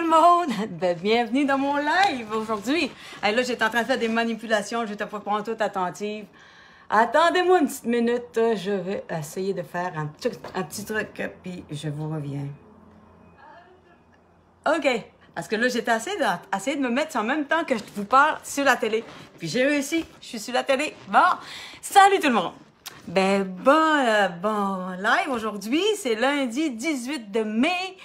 le monde! Bienvenue dans mon live aujourd'hui. Hey, là, j'étais en train de faire des manipulations, je n'étais pas tout attentive. Attendez-moi une petite minute, je vais essayer de faire un petit truc, puis je vous reviens. OK, parce que là, j'étais essayé de me mettre en même temps que je vous parle sur la télé. Puis j'ai réussi, je suis sur la télé. Bon, salut tout le monde! Bon live aujourd'hui, c'est lundi 18 de mai.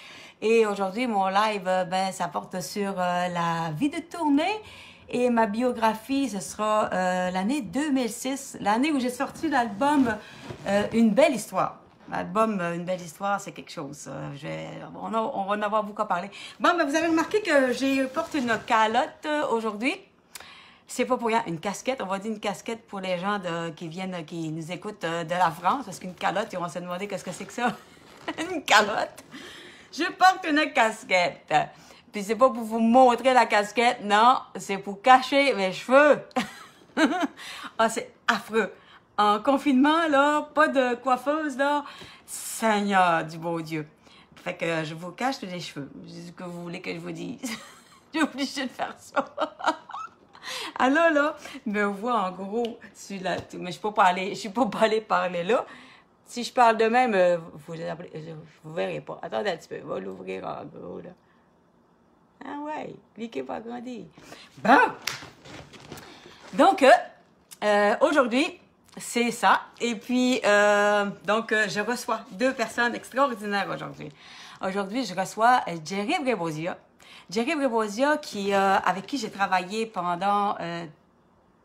Et aujourd'hui, mon live, ça porte sur la vie de tournée. Et ma biographie, ce sera l'année 2006, l'année où j'ai sorti l'album Une belle histoire. L'album Une belle histoire, c'est quelque chose. On va en avoir beaucoup à parler. Bon, vous avez remarqué que j'ai porté une calotte aujourd'hui. C'est pas pour rien, une casquette, on va dire une casquette pour les gens qui nous écoutent de la France, parce qu'une calotte, ils vont se demander qu'est-ce que c'est que ça. Une calotte. Je porte une casquette. Puis c'est pas pour vous montrer la casquette, non, c'est pour cacher mes cheveux. Ah, c'est affreux. En confinement, là, pas de coiffeuse, là. Seigneur du beau Dieu. Fait que je vous cache les cheveux. C'est ce que vous voulez que je vous dise. J'ai obligé de faire ça. Alors là, me vois en gros sur la... Mais je suis pas allée parler là. Si je parle de même, vous verrez pas. Attendez un petit peu, on va l'ouvrir en gros là. Ah ouais, cliquez pour agrandir. Bon! Donc, aujourd'hui, c'est ça. Et puis, je reçois deux personnes extraordinaires aujourd'hui. Aujourd'hui, je reçois Jerry Brebosia. Jerry Brebosia, avec qui j'ai travaillé pendant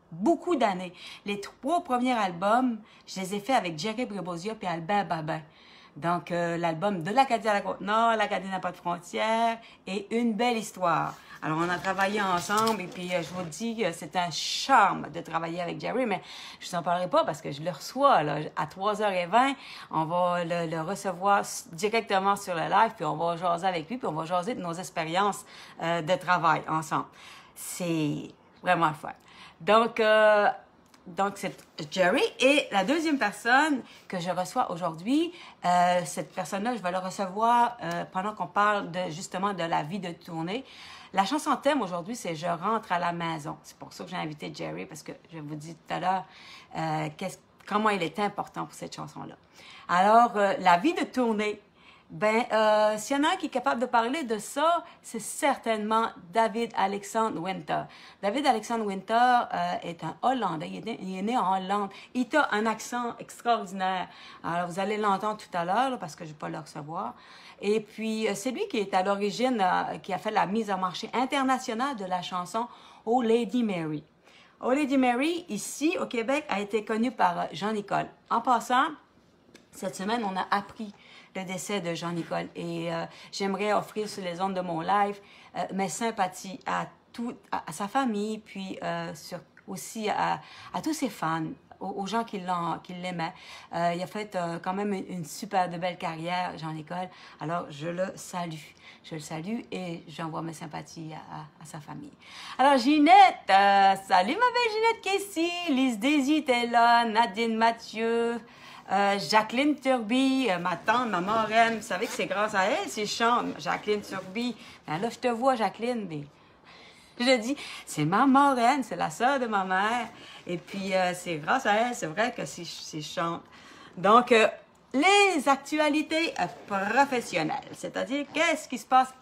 beaucoup d'années. Les 3 premiers albums, je les ai faits avec Jerry Brebosia et Albert Babin. Donc, l'album de l'Acadie à la Côte-Nord, l'Acadie n'a pas de frontières et Une belle histoire. Alors, on a travaillé ensemble et puis je vous dis, c'est un charme de travailler avec Jerry, mais je ne vous en parlerai pas parce que je le reçois là, à 3h20. On va le recevoir directement sur le live, puis on va jaser avec lui, puis on va jaser de nos expériences de travail ensemble. C'est vraiment le fun. Donc, c'est Jerry. Et la deuxième personne que je reçois aujourd'hui, cette personne-là, je vais la recevoir pendant qu'on parle justement de la vie de tournée. La chanson thème aujourd'hui, c'est « Je rentre à la maison ». C'est pour ça que j'ai invité Jerry, parce que je vous dis tout à l'heure comment il est important pour cette chanson-là. Alors, la vie de tournée. S'il y en a un qui est capable de parler de ça, c'est certainement David Alexander Winter. David Alexander Winter est un Hollandais. Il est né en Hollande. Il a un accent extraordinaire. Alors, vous allez l'entendre tout à l'heure, parce que je ne vais pas le recevoir. Et puis, c'est lui qui est à l'origine, qui a fait la mise en marché internationale de la chanson Oh Lady Mary. Oh Lady Mary, ici, au Québec, a été connue par Jean-Nicole. En passant, cette semaine, on a appris le décès de Jean-Nicole. Et j'aimerais offrir sur les ondes de mon live mes sympathies à sa famille, puis aussi à tous ses fans, aux gens qui l'aimaient. Il a fait quand même une super de belle carrière, Jean-Nicole. Alors, je le salue. Je le salue et j'envoie mes sympathies à sa famille. Alors, Ginette, salut ma belle Ginette qui est ici. Lise Daisy était là, Nadine Mathieu, Jacqueline Turby, ma tante, ma marraine, vous savez que c'est grâce à elle si je chante, Jacqueline Turby. Ben là, je te vois, Jacqueline, mais je dis, c'est ma marraine, c'est la sœur de ma mère. Et puis, c'est grâce à elle, c'est vrai que si je chante. Donc, les actualités professionnelles, c'est-à-dire qu'est-ce qui se passe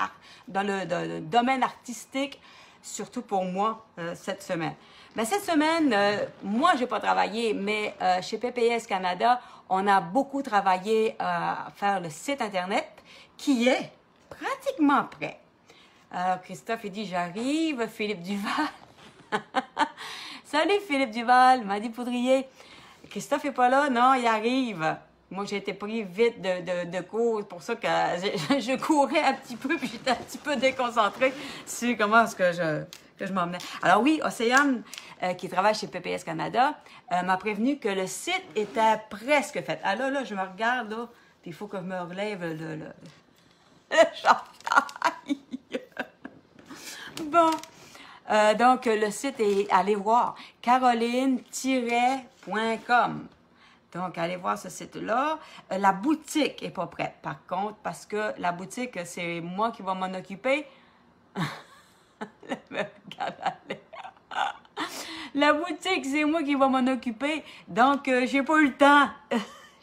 dans le domaine artistique, surtout pour moi, cette semaine. Cette semaine, moi, je n'ai pas travaillé, mais chez PPS Canada, on a beaucoup travaillé à faire le site Internet qui est pratiquement prêt. Alors, Christophe, il dit, j'arrive. Philippe Duval. Salut, Philippe Duval, Madi Poudrier. Christophe n'est pas là? Non, il arrive. Moi, j'ai été pris vite de cours. C'est pour ça que je courais un petit peu, puis j'étais un petit peu déconcentrée sur comment est-ce que je m'emmenais. Alors oui, Océane, qui travaille chez PPS Canada, m'a prévenu que le site était presque fait. Alors là, je me regarde, là, puis il faut que je me relève le chandail. Bon. Donc, le site est, allez voir, caroline-.com. Donc, allez voir ce site-là. La boutique n'est pas prête, par contre, parce que la boutique, c'est moi qui vais m'en occuper. Regarde aller. La boutique, c'est moi qui va m'en occuper. Donc, j'ai pas eu le temps.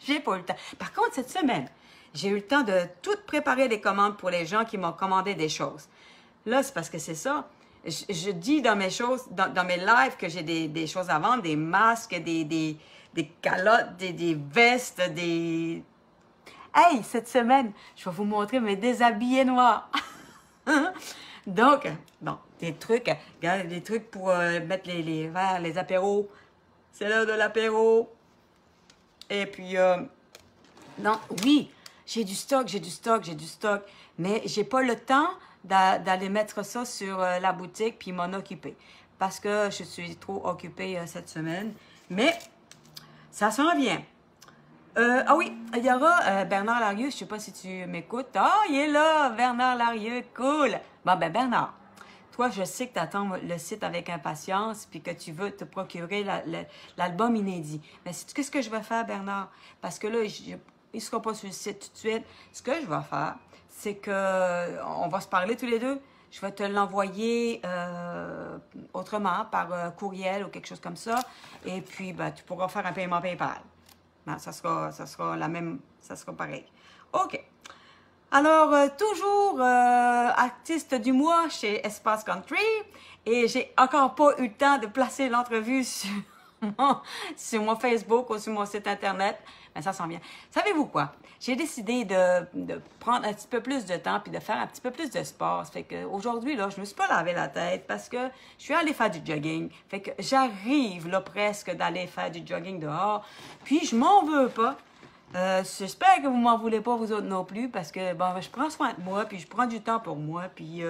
J'ai pas eu le temps. Par contre, cette semaine, j'ai eu le temps de tout préparer les commandes pour les gens qui m'ont commandé des choses. Là, c'est parce que c'est ça. Je dis dans mes choses, dans mes lives que j'ai des choses à vendre, des masques, des calottes, des vestes, des... Hey, cette semaine, je vais vous montrer mes déshabillés noirs. Donc, bon, des trucs, regarde, des trucs pour mettre les verres, les apéros. C'est l'heure de l'apéro. Et puis, non, oui, j'ai du stock, mais j'ai pas le temps d'aller mettre ça sur la boutique puis m'en occuper. Parce que je suis trop occupée cette semaine. Mais, ça s'en vient. Ah oui, il y aura Bernard Larieux, je sais pas si tu m'écoutes. Ah, il est là, Bernard Larieux, cool. Bon, ben Bernard, toi, je sais que tu attends le site avec impatience puis que tu veux te procurer l'album inédit. Mais sais-tu qu'est-ce que je vais faire, Bernard? Parce que là, il ne sera pas sur le site tout de suite. Ce que je vais faire, c'est que on va se parler tous les deux. Je vais te l'envoyer autrement, par courriel ou quelque chose comme ça. Et puis, ben, tu pourras faire un paiement PayPal. Ben, ça sera la même, ça sera pareil. OK. Alors, toujours artiste du mois chez Espace Country. Et j'ai encore pas eu le temps de placer l'entrevue sur mon Facebook ou sur mon site Internet. Mais ça s'en vient. Savez-vous quoi? J'ai décidé de prendre un petit peu plus de temps puis de faire un petit peu plus de sport. Ça fait qu'aujourd'hui, là, je me suis pas lavé la tête parce que je suis allée faire du jogging. Fait que j'arrive, là, presque d'aller faire du jogging dehors. Puis, je m'en veux pas. J'espère que vous m'en voulez pas, vous autres non plus, parce que, bon, je prends soin de moi, puis je prends du temps pour moi, puis,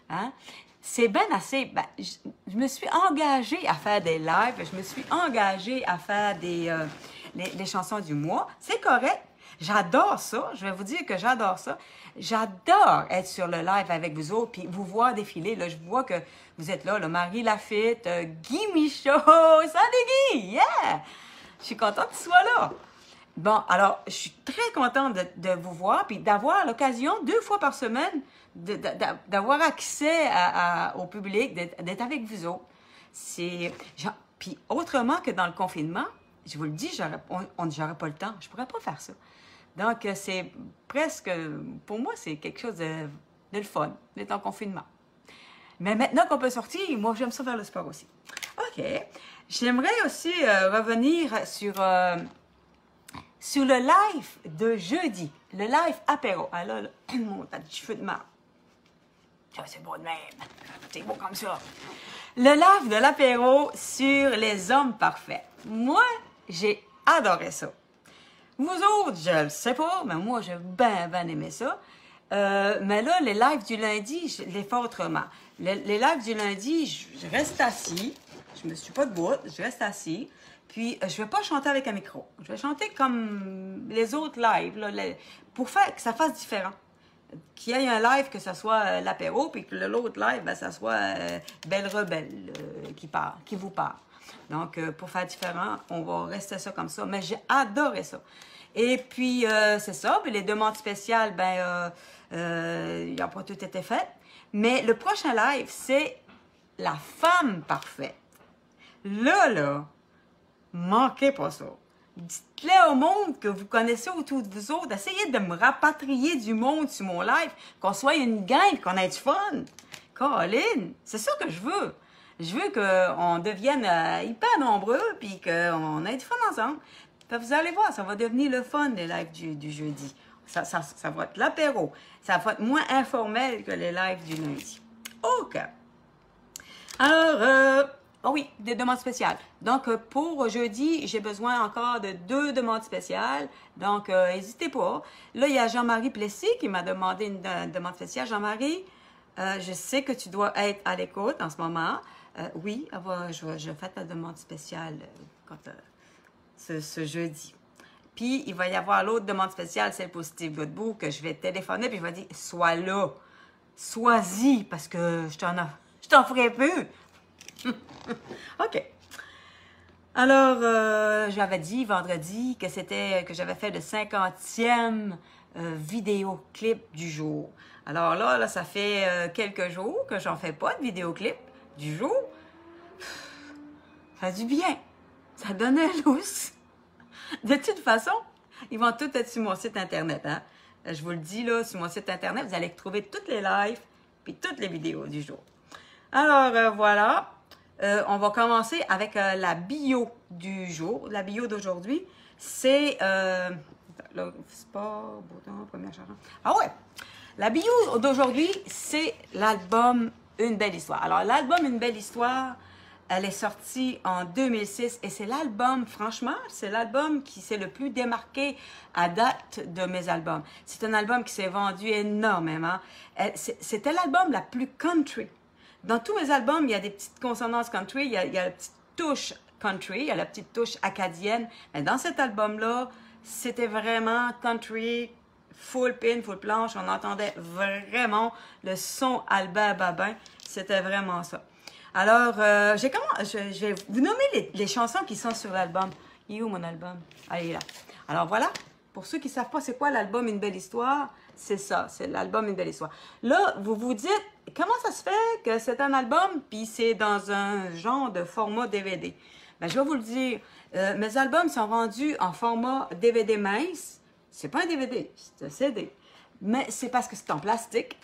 hein? C'est bien assez. Ben, je me suis engagée à faire des lives, je me suis engagée à faire les chansons du mois. C'est correct. J'adore ça. Je vais vous dire que j'adore ça. J'adore être sur le live avec vous autres, puis vous voir défiler. Là, je vois que vous êtes là, Marie Lafitte, Guy Michaud. Salut Guy! Yeah! Je suis contente que tu sois là. Bon, alors, je suis très contente de vous voir, puis d'avoir l'occasion 2 fois par semaine d'avoir accès au public, d'être avec vous autres. Puis autrement que dans le confinement, je vous le dis, j'aurais pas le temps. Je pourrais pas faire ça. Donc, c'est presque, pour moi, c'est quelque chose de le fun, d'être en confinement. Mais maintenant qu'on peut sortir, moi, j'aime ça faire le sport aussi. OK. J'aimerais aussi revenir sur le live de jeudi, le live apéro. Ah là, mon tas de cheveux de marde. Ça, c'est beau de même. C'est beau comme ça. Le live de l'apéro sur les hommes parfaits. Moi, j'ai adoré ça. Vous autres, je le sais pas, mais moi, j'ai bien aimé ça. Mais là, les lives du lundi, je les fais autrement. Les lives du lundi, je reste assis. Je me suis pas debout, je reste assis. Puis, je vais pas chanter avec un micro. Je vais chanter comme les autres lives, là, pour faire que ça fasse différent. Qu'il y ait un live, que ce soit l'apéro, puis que l'autre live, ben, ça soit Belle Rebelle qui vous parle. Donc, pour faire différent, on va rester ça comme ça. Mais j'ai adoré ça. Et puis, c'est ça. Puis les demandes spéciales, ben, ils n'ont pas tout été faites. Mais le prochain live, c'est la femme parfaite. Là, manquez pas ça. Dites-le au monde que vous connaissez autour de vous autres. Essayez de me rapatrier du monde sur mon live, qu'on soit une gang, qu'on ait du fun. Colin, c'est ça que je veux. Je veux qu'on devienne hyper nombreux, puis qu'on ait du fun ensemble. Puis vous allez voir, ça va devenir le fun, les lives du jeudi. Ça va être l'apéro. Ça va être moins informel que les lives du lundi. OK. Alors, oh oui, des demandes spéciales. Donc, pour jeudi, j'ai besoin encore de 2 demandes spéciales. Donc, n'hésitez pas. Là, il y a Jean-Marie Plessis qui m'a demandé une demande spéciale. Jean-Marie, je sais que tu dois être à l'écoute en ce moment. Oui, je fais ta demande spéciale ce jeudi. Puis, il va y avoir l'autre demande spéciale, celle pour Steve Godbout, que je vais téléphoner, puis je vais dire, sois là. Sois-y, parce que je t'en ferai peu. OK. Alors, j'avais dit vendredi que j'avais fait le 50e vidéoclip du jour. Alors là, ça fait quelques jours que j'en fais pas de vidéoclip du jour. Ça fait du bien. Ça donne un lousse. De toute façon, ils vont tous être sur mon site Internet. Hein? Je vous le dis, là, sur mon site Internet, vous allez trouver toutes les lives puis toutes les vidéos du jour. Alors, voilà. On va commencer avec la bio du jour. La bio d'aujourd'hui, c'est... sport, bouton, première chanson. Ah ouais! La bio d'aujourd'hui, c'est l'album Une belle histoire. Alors, l'album Une belle histoire, elle est sortie en 2006 et c'est l'album, franchement, c'est l'album qui s'est le plus démarqué à date de mes albums. C'est un album qui s'est vendu énormément. C'était l'album la plus country. Dans tous mes albums, il y a des petites consonances country, il y a la petite touche country, il y a la petite touche acadienne. Mais dans cet album-là, c'était vraiment country, full pin, full planche. On entendait vraiment le son Albert Babin. C'était vraiment ça. Alors, je vais vous nommer les chansons qui sont sur l'album. Il est où mon album? Ah, il est là. Alors voilà, pour ceux qui ne savent pas c'est quoi l'album Une belle histoire, c'est ça, c'est l'album Une belle histoire. Là, vous vous dites, comment ça se fait que c'est un album puis c'est dans un genre de format DVD? Ben, je vais vous le dire, mes albums sont vendus en format DVD mince. C'est pas un DVD, c'est un CD. Mais c'est parce que c'est en plastique.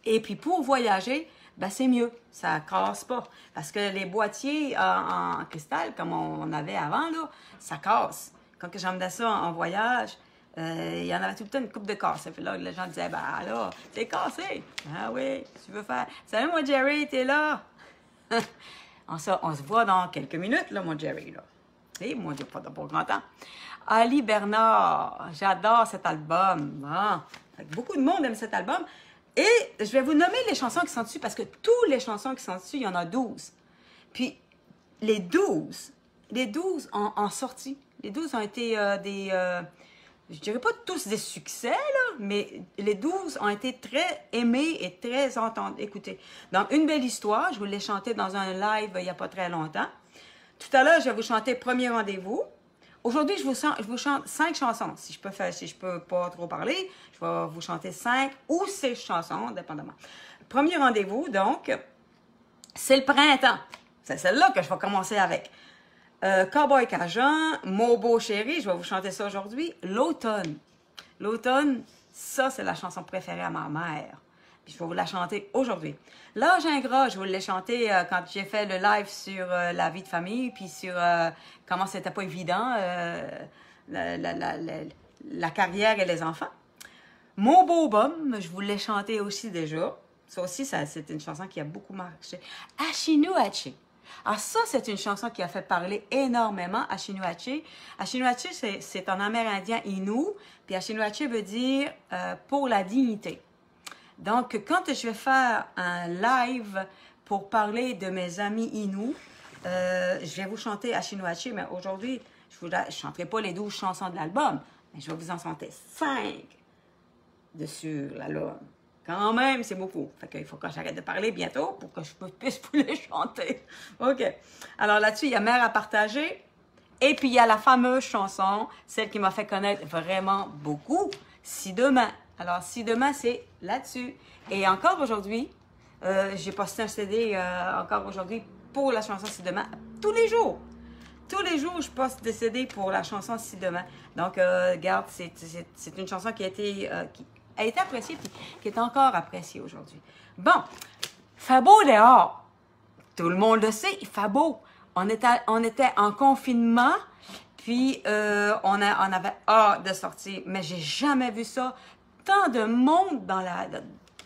Et puis pour voyager, ben c'est mieux, ça casse pas. Parce que les boîtiers en cristal, comme on avait avant, là, ça casse. Quand j'emmenais ça en voyage, il y en avait tout le temps une coupe de casse. Et puis là, les gens disaient, ben là, c'est cassé. Ah oui, tu veux faire. Salut, moi, Jerry, t'es là? on se voit dans quelques minutes, là, mon Jerry, là. Et moi, j'ai pas de bon grand temps. Ali Bernard, j'adore cet album. Ah, beaucoup de monde aime cet album. Et je vais vous nommer les chansons qui sont dessus parce que toutes les chansons qui sont dessus, il y en a 12. Puis les 12 ont sorti. Les 12 ont été je dirais pas tous des succès, là, mais les 12 ont été très aimés et très écoutés. Dans Une belle histoire, je vous l'ai chanté dans un live il n'y a pas très longtemps. Tout à l'heure, je vais vous chanter Premier rendez-vous. Aujourd'hui, je vous chante 5 chansons. Si je peux pas trop parler, je vais vous chanter 5 ou 6 chansons, dépendamment. Premier rendez-vous, donc, c'est le printemps. C'est celle-là que je vais commencer avec. Cowboy Cajun, Mon beau chéri, je vais vous chanter ça aujourd'hui. L'automne. L'automne, ça, c'est la chanson préférée à ma mère. Puis je vais vous la chanter aujourd'hui. L'âge ingrat, je vous l'ai chanté quand j'ai fait le live sur la vie de famille, puis sur comment c'était pas évident, la carrière et les enfants. Mon beau bum, je vous l'ai chanté aussi déjà. Ça aussi, c'est une chanson qui a beaucoup marché. Achinuachi. Alors ça, c'est une chanson qui a fait parler énormément. Achinuachi. Achinuachi, c'est en amérindien Innu, puis Achinuachi veut dire pour la dignité. Donc, quand je vais faire un live pour parler de mes amis Innu, je vais vous chanter Achinuachi, mais aujourd'hui, je ne chanterai pas les 12 chansons de l'album, mais je vais vous en chanter 5 dessus l'album. Quand même, c'est beaucoup. Fait qu'il faut que j'arrête de parler bientôt pour que je puisse vous les chanter. OK. Alors là-dessus, il y a Mère à partager. Et puis, il y a la fameuse chanson, celle qui m'a fait connaître vraiment beaucoup, Si demain. Alors, Si demain, c'est là-dessus. Et encore aujourd'hui, j'ai posté un CD encore aujourd'hui pour la chanson Si demain. Tous les jours. Tous les jours, je poste des CD pour la chanson Si demain. Donc, regarde, c'est une chanson qui a été appréciée et qui est encore appréciée aujourd'hui. Bon, fait beau dehors. Tout le monde le sait, il fait beau. On était en confinement, puis on avait hâte de sortir. Mais j'ai jamais vu ça. Tant de monde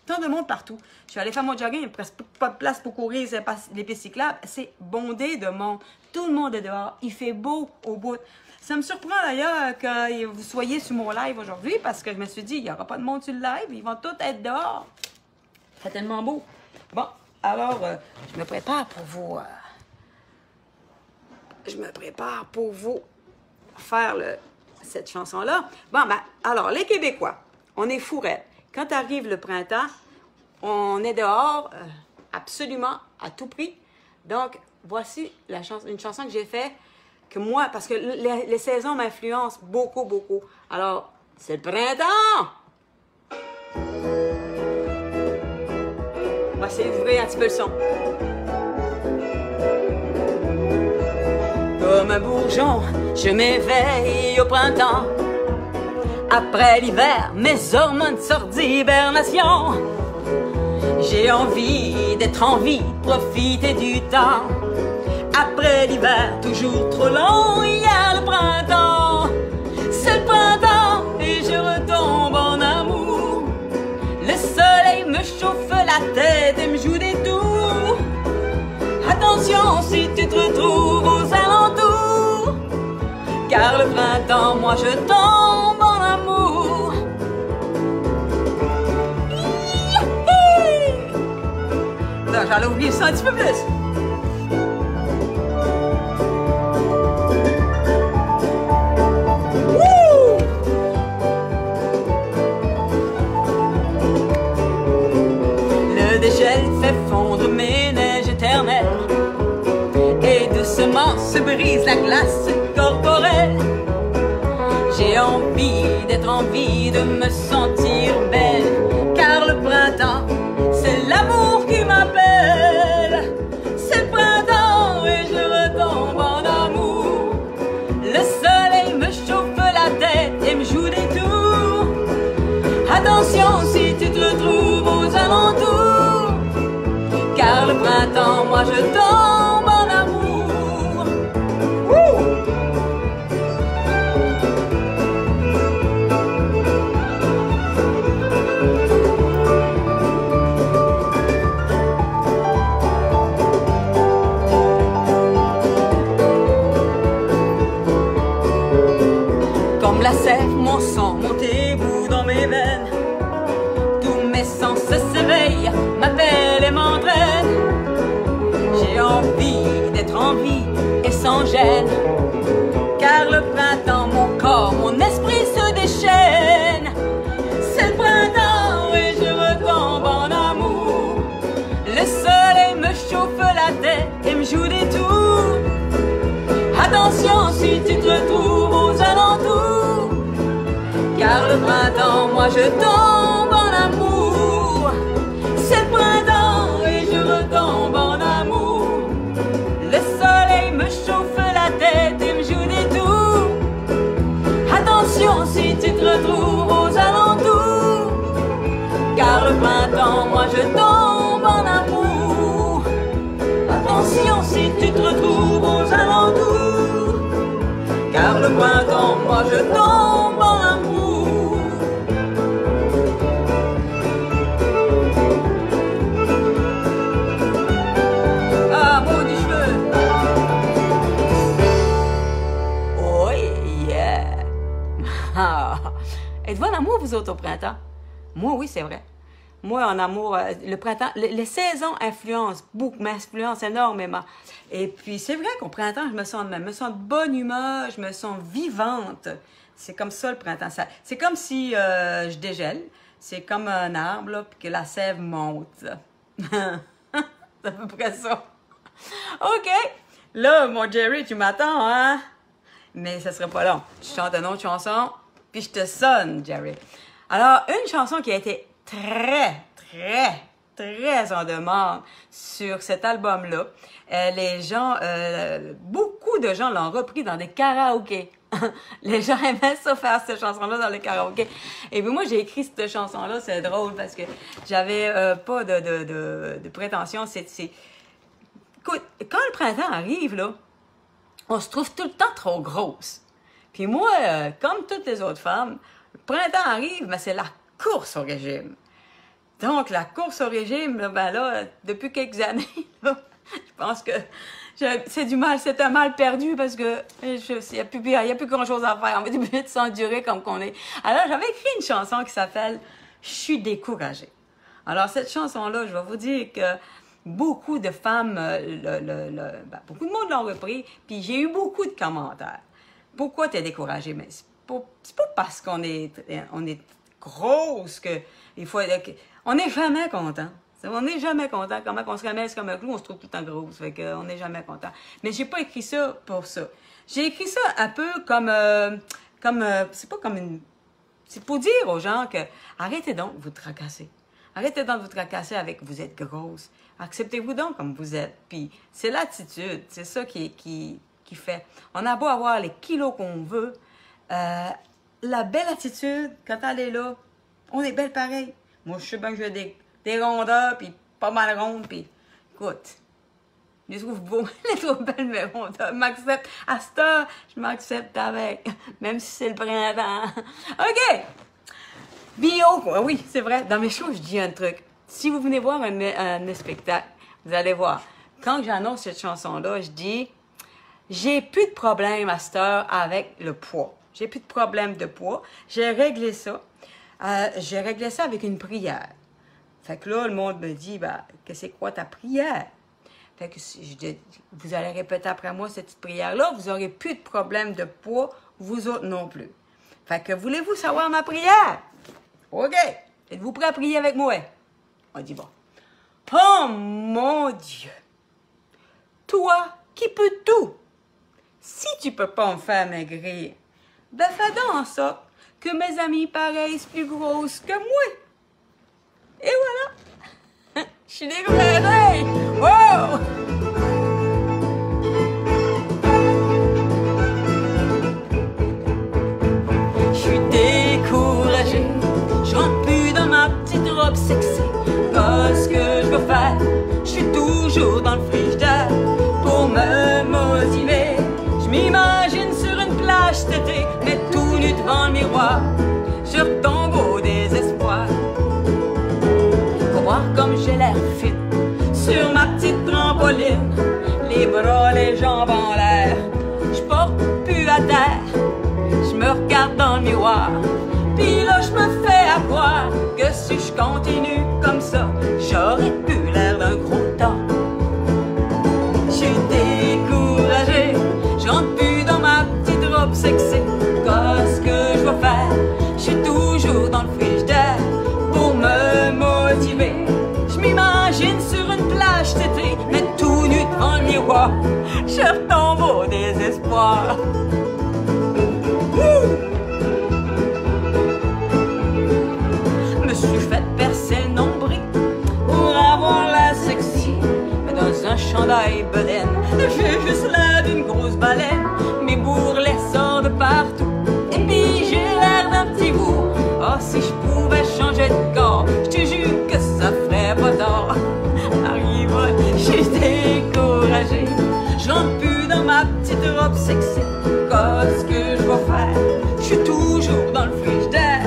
tant de monde partout. Je suis allée faire mon jogging, il n'y a presque pas de place pour courir, les pistes cyclables. C'est bondé de monde. Tout le monde est dehors. Il fait beau au bout. Ça me surprend d'ailleurs que vous soyez sur mon live aujourd'hui parce que je me suis dit, il n'y aura pas de monde sur le live, ils vont tous être dehors. C'est tellement beau. Bon, alors, je me prépare pour vous... faire cette chanson-là. Bon, ben, alors, les Québécois, on est fourrés. Quand arrive le printemps, on est dehors absolument à tout prix. Donc, voici une chanson que j'ai faite que moi, parce que les saisons m'influencent beaucoup, beaucoup. Alors, c'est le printemps! On va essayer d'ouvrir un petit peu le son. Comme un bourgeon, je m'éveille au printemps. Après l'hiver, mes hormones sortent d'hibernation. J'ai envie d'être en vie, profiter du temps. Après l'hiver, toujours trop long, il y a le printemps. C'est le printemps et je retombe en amour. Le soleil me chauffe la tête et me joue des tours. Attention si tu te retrouves aux alentours, car le printemps, moi je tombe en amour. Non, j'allais oublier ça un petit peu plus. Le dégel fait fondre mes neiges éternelles et doucement se brise la glace corporelle. J'ai envie d'être en vie, de me sentir belle, car le printemps, c'est l'amour qui m'appelle. C'est le printemps et je retombe en amour. Le soleil me chauffe la tête et me joue des tours. Attention si tu te retrouves aux alentours, car le printemps, moi je tombe en amour. Comme la sève, mon sang monte et bout dans mes veines. Tous mes sens se s'éveillent, m'appellent et m'entraînent. J'ai envie d'être en vie et sans gêne, car le printemps, mon corps, mon esprit se déchaîne. C'est le printemps et je retombe en amour. Le soleil me chauffe la tête et me joue des tours. Attention si tu te retrouves aux alentours, car le printemps, moi je tombe en amour. C'est le printemps et je retombe en amour. Le soleil me chauffe la tête et me joue des tours. Attention si tu te retrouves aux alentours, car le printemps, moi je tombe en amour. Attention si tu te retrouves aux alentours, car le printemps, moi je tombe en amour. Ah, maudit cheveux! Oh yeah! Êtes-vous en amour, vous autres, au printemps? Moi, oui, c'est vrai. Moi, en amour, le printemps, les saisons influencent beaucoup, m'influencent énormément. Et puis, c'est vrai qu'au printemps, je me sens de même, je me sens de bonne humeur, je me sens vivante. C'est comme ça, le printemps. C'est comme si je dégèle. C'est comme un arbre, là, puis que la sève monte. C'est à peu près ça. OK. Là, mon Jerry, tu m'attends, hein? Mais ça serait pas long. Je chante une autre chanson, puis je te sonne, Jerry. Alors, une chanson qui a été très en demande sur cet album-là. Les gens, beaucoup de gens l'ont repris dans des karaokés. Les gens aimaient ça faire cette chanson-là dans les karaokés. Et puis moi, j'ai écrit cette chanson-là, c'est drôle parce que j'avais pas de prétention. Écoute, quand le printemps arrive, là, on se trouve tout le temps trop grosse. Puis moi, comme toutes les autres femmes, le printemps arrive, mais c'est la course au régime. Donc, la course au régime, là, ben là, depuis quelques années, là, je pense que c'est un mal perdu parce que il n'y a plus grand-chose à faire. On va obligé de s'endurer comme qu'on est. Alors, j'avais écrit une chanson qui s'appelle « Je suis découragée ». Alors, cette chanson-là, je vais vous dire que beaucoup de femmes, beaucoup de monde l'ont repris, puis j'ai eu beaucoup de commentaires. Pourquoi tu es découragée? Mais c'est pas parce qu'on est grosse que il faut... On n'est jamais content. On n'est jamais content. Comment on se ramasse comme un clou, on se trouve tout le temps grosse. Fait qu'on n'est jamais content. Mais j'ai pas écrit ça pour ça. J'ai écrit ça un peu c'est pas comme une... C'est pour dire aux gens que arrêtez donc de vous tracasser. Arrêtez donc de vous tracasser avec vous êtes grosse. Acceptez-vous donc comme vous êtes. Puis c'est l'attitude, c'est ça qui fait. On a beau avoir les kilos qu'on veut, la belle attitude, quand elle est là, on est belle pareil. Moi, je sais bien que j'ai des rondeurs, puis pas mal rondes, puis écoute, je les trouve beaux, je les trouve belles, mes rondeurs. M'accepte. À cette heure, je m'accepte avec, même si c'est le printemps. OK! Bio, oui, c'est vrai. Dans mes shows, je dis un truc. Si vous venez voir un spectacle, vous allez voir. Quand j'annonce cette chanson-là, je dis, j'ai plus de problème à cette heure avec le poids. J'ai plus de problème de poids. J'ai réglé ça. J'ai réglé ça avec une prière. Fait que là, le monde me dit, ben, que c'est quoi ta prière? Fait que vous allez répéter après moi cette petite prière-là, vous n'aurez plus de problème de poids, vous autres non plus. Fait que voulez-vous savoir ma prière? OK. Êtes-vous prêts à prier avec moi? On dit bon. Oh mon Dieu! Toi qui peux tout! Si tu peux pas me faire maigrir, ben fais donc en sorte que mes amis paraissent plus grosses que moi. Et voilà! Je suis découragée! Wow! Je suis découragée. Je rentre plus dans ma petite robe sexy. Parce que je veux faire, je suis toujours dans le frigidaire pour me motiver. Je m'imagine sur une plage cet été, mais tout nu devant le miroir. Je retombe au désespoir. Faut voir comme j'ai l'air fit sur ma petite trampoline, les bras, les jambes en l'air. Je porte plus à terre. Je me regarde dans le miroir. Puis là, je me fais avoir que si je continue comme ça, j'aurais plus l'air d'un gros tas. Je suis découragée, je rentre plus dans ma petite robe sexy. Qu'est-ce que je vais faire? Je suis toujours dans le frigidaire pour me motiver. Je m'imagine sur une plage cet été, mais tout nu devant le miroir. Je retombe au désespoir. Je suis fait percer le nombril pour avoir la sexy, mais dans un chandail baleine, j'ai juste l'air d'une grosse baleine. Mes bourrelets sortent de partout, et puis j'ai l'air d'un petit bout. Oh, si je pouvais changer de corps, je te jure que ça ferait pas tort. Arrive, je suis découragée, je rentre plus dans ma petite robe sexy. Qu'est-ce que je vais faire? Je suis toujours dans le frigidaire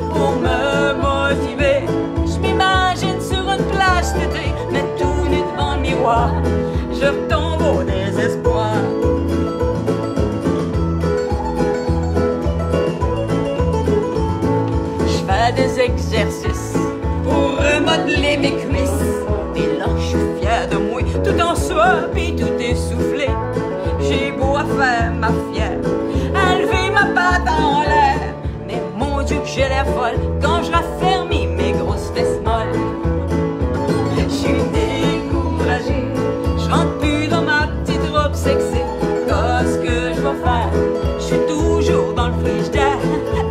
pour me motiver. Je m'imagine sur une plage cet été, mais tout nu devant le miroir. Je retombe au désespoir. Je fais des exercices pour remodeler mes cuisses. Et là, je suis fière de moi, tout en soi, puis tout essoufflé. J'ai beau à faire ma fière, à lever ma patte en l'air, mais mon Dieu que j'ai l'air folle quand je raffermis mes grosses fesses molles. Je suis découragée, je rentre plus dans ma petite robe sexy. Qu'est-ce que je vais faire? Je suis toujours dans le frigidaire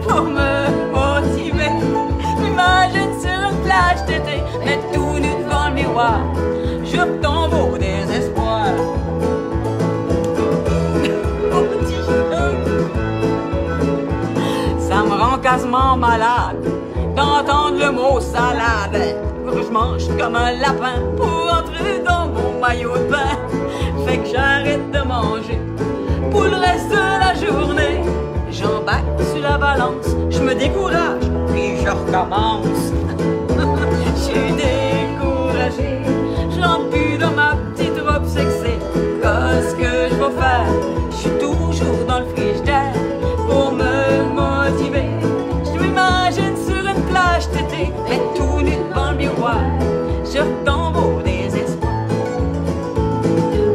pour me motiver. M'imagine sur une plage d'été, mais tout nu devant le miroir. Je retombe au désespoir. Ça me rend quasiment malade d'entendre le mot salade. Je mange comme un lapin pour entrer dans mon maillot de bain. Fait que j'arrête de manger pour le reste de la journée. J'embarque sur la balance, je me décourage, puis je recommence. Je suis découragée, je rentre plus dans ma petite robe sexy. Qu'est-ce que je vais faire? Je suis toujours dans le frigidaire pour me motiver. Je m'imagine sur une plage d'été, mais tout nu devant le miroir. Je retombe au désespoir.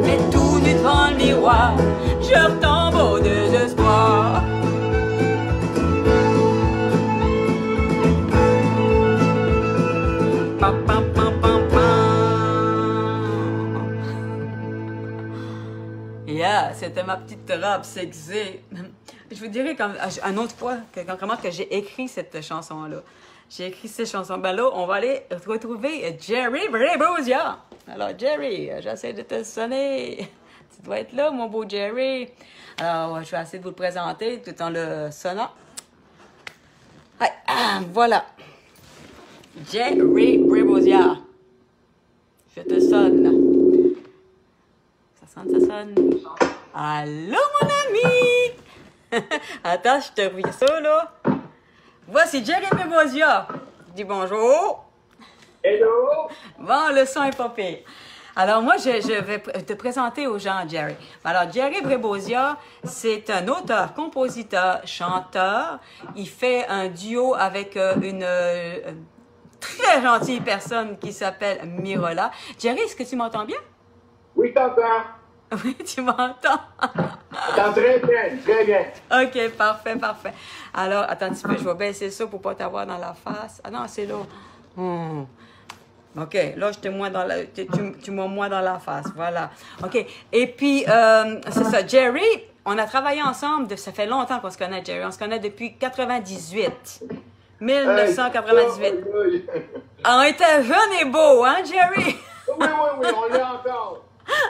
Mais tout nu devant le miroir, je retombe au désespoir. Pam, pam, c'était ma petite robe sexy. Je vous dirai comme, une autre fois comment que j'ai écrit cette chanson-là. J'ai écrit cette chanson. Ben là, on va aller retrouver Jerry Brebosia. Alors, Jerry, j'essaie de te sonner. Tu dois être là, mon beau Jerry. Alors, je vais essayer de vous le présenter tout en le sonnant. Ouais, voilà. Jerry Brebosia. Je te sonne. Ça sonne. Allô, mon ami! Attends, je te reviens ça, là. Voici Jerry Brebosia. Dis bonjour. Hello! Bon, le son est pas pire. Alors, moi, je vais te présenter aux gens, Jerry. Alors, Jerry Brebosia, c'est un auteur, compositeur, chanteur. Il fait un duo avec une très gentille personne qui s'appelle Mirola. Jerry, est-ce que tu m'entends bien? Oui, je t'entends. Oui, tu m'entends? T'entends très bien, très bien. OK, parfait, parfait. Alors, attends un petit peu, je vais baisser ça pour pas t'avoir dans la face. Ah non, c'est là. OK, là, tu m'as moins dans la face, voilà. OK, et puis, c'est ça, Jerry, on a travaillé ensemble, ça fait longtemps qu'on se connaît, Jerry. On se connaît depuis 98. 1998. On était jeunes et beaux, hein, Jerry? Oui, on l'est encore.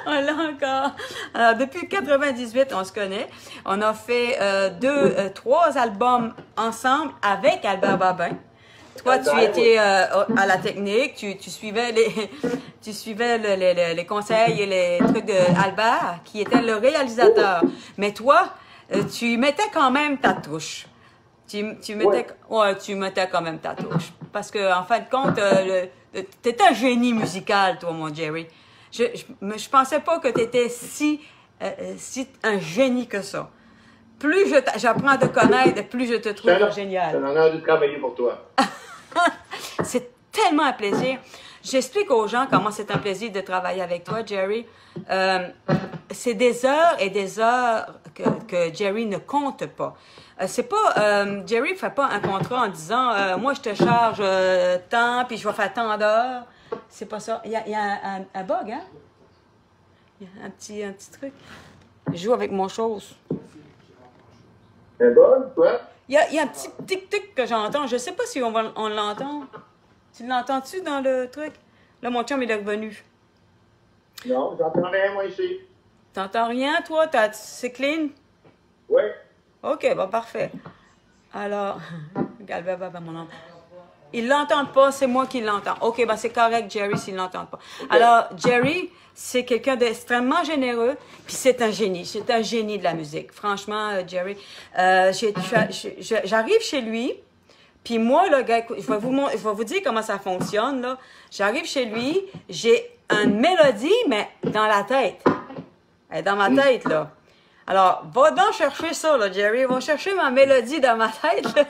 On l'a encore. Alors, depuis 98, on se connaît. On a fait 3 albums ensemble avec Albert Babin. Toi, tu étais à la technique, tu suivais les conseils et les trucs d'Albert, qui était le réalisateur. Mais toi, tu mettais quand même ta touche. Tu mettais quand même ta touche. Parce que, en fin de compte, t'étais un génie musical, toi, mon Jerry. Je pensais pas que t'étais si un génie que ça. Plus j'apprends à te connaître, plus je te trouve génial. C'est un honneur de travailler pour toi. C'est tellement un plaisir. J'explique aux gens comment c'est un plaisir de travailler avec toi, Jerry. C'est des heures et des heures que Jerry ne compte pas. C'est pas Jerry fait pas un contrat en disant moi je te charge tant puis je vais faire tant d'heures. C'est pas ça. Il y a un bug, hein? Il y a un petit truc. Je joue avec mon chose. Un bug, quoi? Il y a un petit tic-tic que j'entends. Je sais pas si on l'entend. Tu l'entends-tu dans le truc? Là, mon chum, il est revenu. Non, j'entends rien, moi, ici. T'entends rien, toi? C'est clean? Oui. OK, bon, parfait. Alors, regarde, mon nom. Ils l'entendent pas, c'est moi qui l'entends. OK, ben c'est correct, Jerry, s'ils l'entendent pas. Okay. Alors, Jerry, c'est quelqu'un d'extrêmement généreux, puis c'est un génie de la musique. Franchement, Jerry, j'arrive chez lui, puis moi, là, gars, je vais vous dire comment ça fonctionne, là. J'arrive chez lui, j'ai une mélodie, mais dans la tête. Elle est dans ma tête, là. Alors, va donc chercher ça, là, Jerry. Va chercher ma mélodie dans ma tête, là.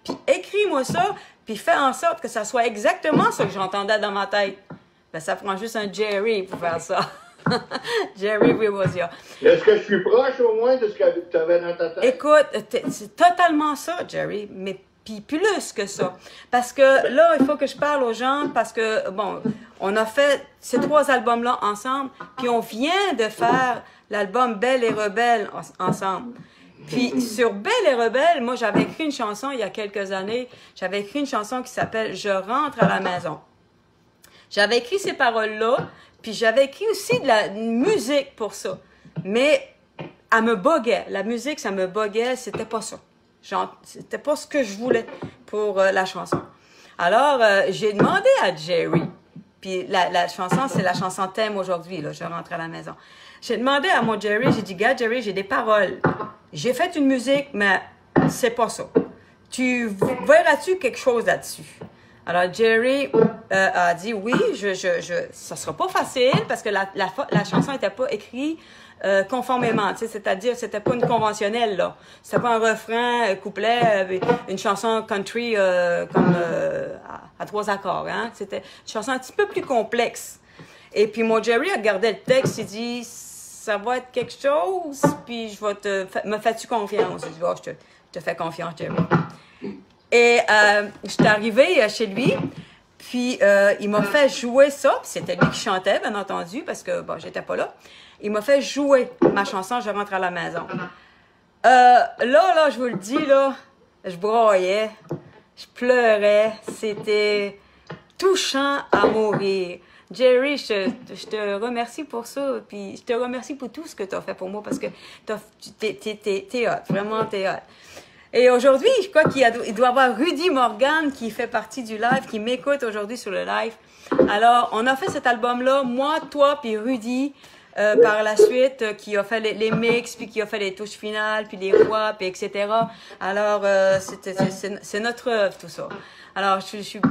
Puis écris-moi ça, puis fais en sorte que ça soit exactement ce que j'entendais dans ma tête. Ben, ça prend juste un Jerry pour faire ça. Jerry Brebosia. Est-ce que je suis proche, au moins, de ce que tu avais dans ta tête? Écoute, c'est totalement ça, Jerry, mais puis plus que ça. Parce que là, il faut que je parle aux gens, parce que, bon, on a fait ces 3 albums-là ensemble, puis on vient de faire l'album Belle et Rebelle ensemble. Puis sur Belle et Rebelle, moi, j'avais écrit une chanson il y a quelques années. J'avais écrit une chanson qui s'appelle « Je rentre à la maison ». J'avais écrit ces paroles-là, puis j'avais écrit aussi de la musique pour ça. Mais elle me buguait. La musique, ça me buguait. C'était pas ça. C'était pas ce que je voulais pour la chanson. Alors, j'ai demandé à Jerry, puis la chanson, c'est la chanson thème aujourd'hui, là, « Je rentre à la maison ». J'ai demandé à mon Jerry, j'ai dit, gars, Jerry, j'ai des paroles. J'ai fait une musique, mais c'est pas ça. Tu verras-tu quelque chose là-dessus? Alors, Jerry a dit, oui, ça sera pas facile parce que la chanson n'était pas écrite conformément, tu sais, c'est-à-dire, c'était pas une conventionnelle, là. C'était pas un refrain, couplet, une chanson country comme à 3 accords, hein. C'était une chanson un petit peu plus complexe. Et puis, mon Jerry a regardé le texte, il dit, ça va être quelque chose, puis je vais me fais-tu confiance? Je dis, oh, je te fais confiance, Jerry. Et je suis arrivée chez lui, puis il m'a fait jouer ça, puis c'était lui qui chantait, bien entendu, parce que, bon, j'étais pas là. il m'a fait jouer ma chanson « Je rentre à la maison ». Là, je vous le dis, là, je broyais, je pleurais, c'était touchant à mourir. Jerry, je te remercie pour ça, puis je te remercie pour tout ce que tu as fait pour moi, parce que t'es hot, vraiment t'es hot. Et aujourd'hui, je crois il doit y avoir Rudy Morgan qui fait partie du live, qui m'écoute aujourd'hui sur le live. Alors, on a fait cet album-là, moi, toi, puis Rudy, par la suite, qui a fait les mix, puis qui a fait les touches finales, puis les voix, puis etc. Alors, c'est notre œuvre, tout ça. Alors, je suis...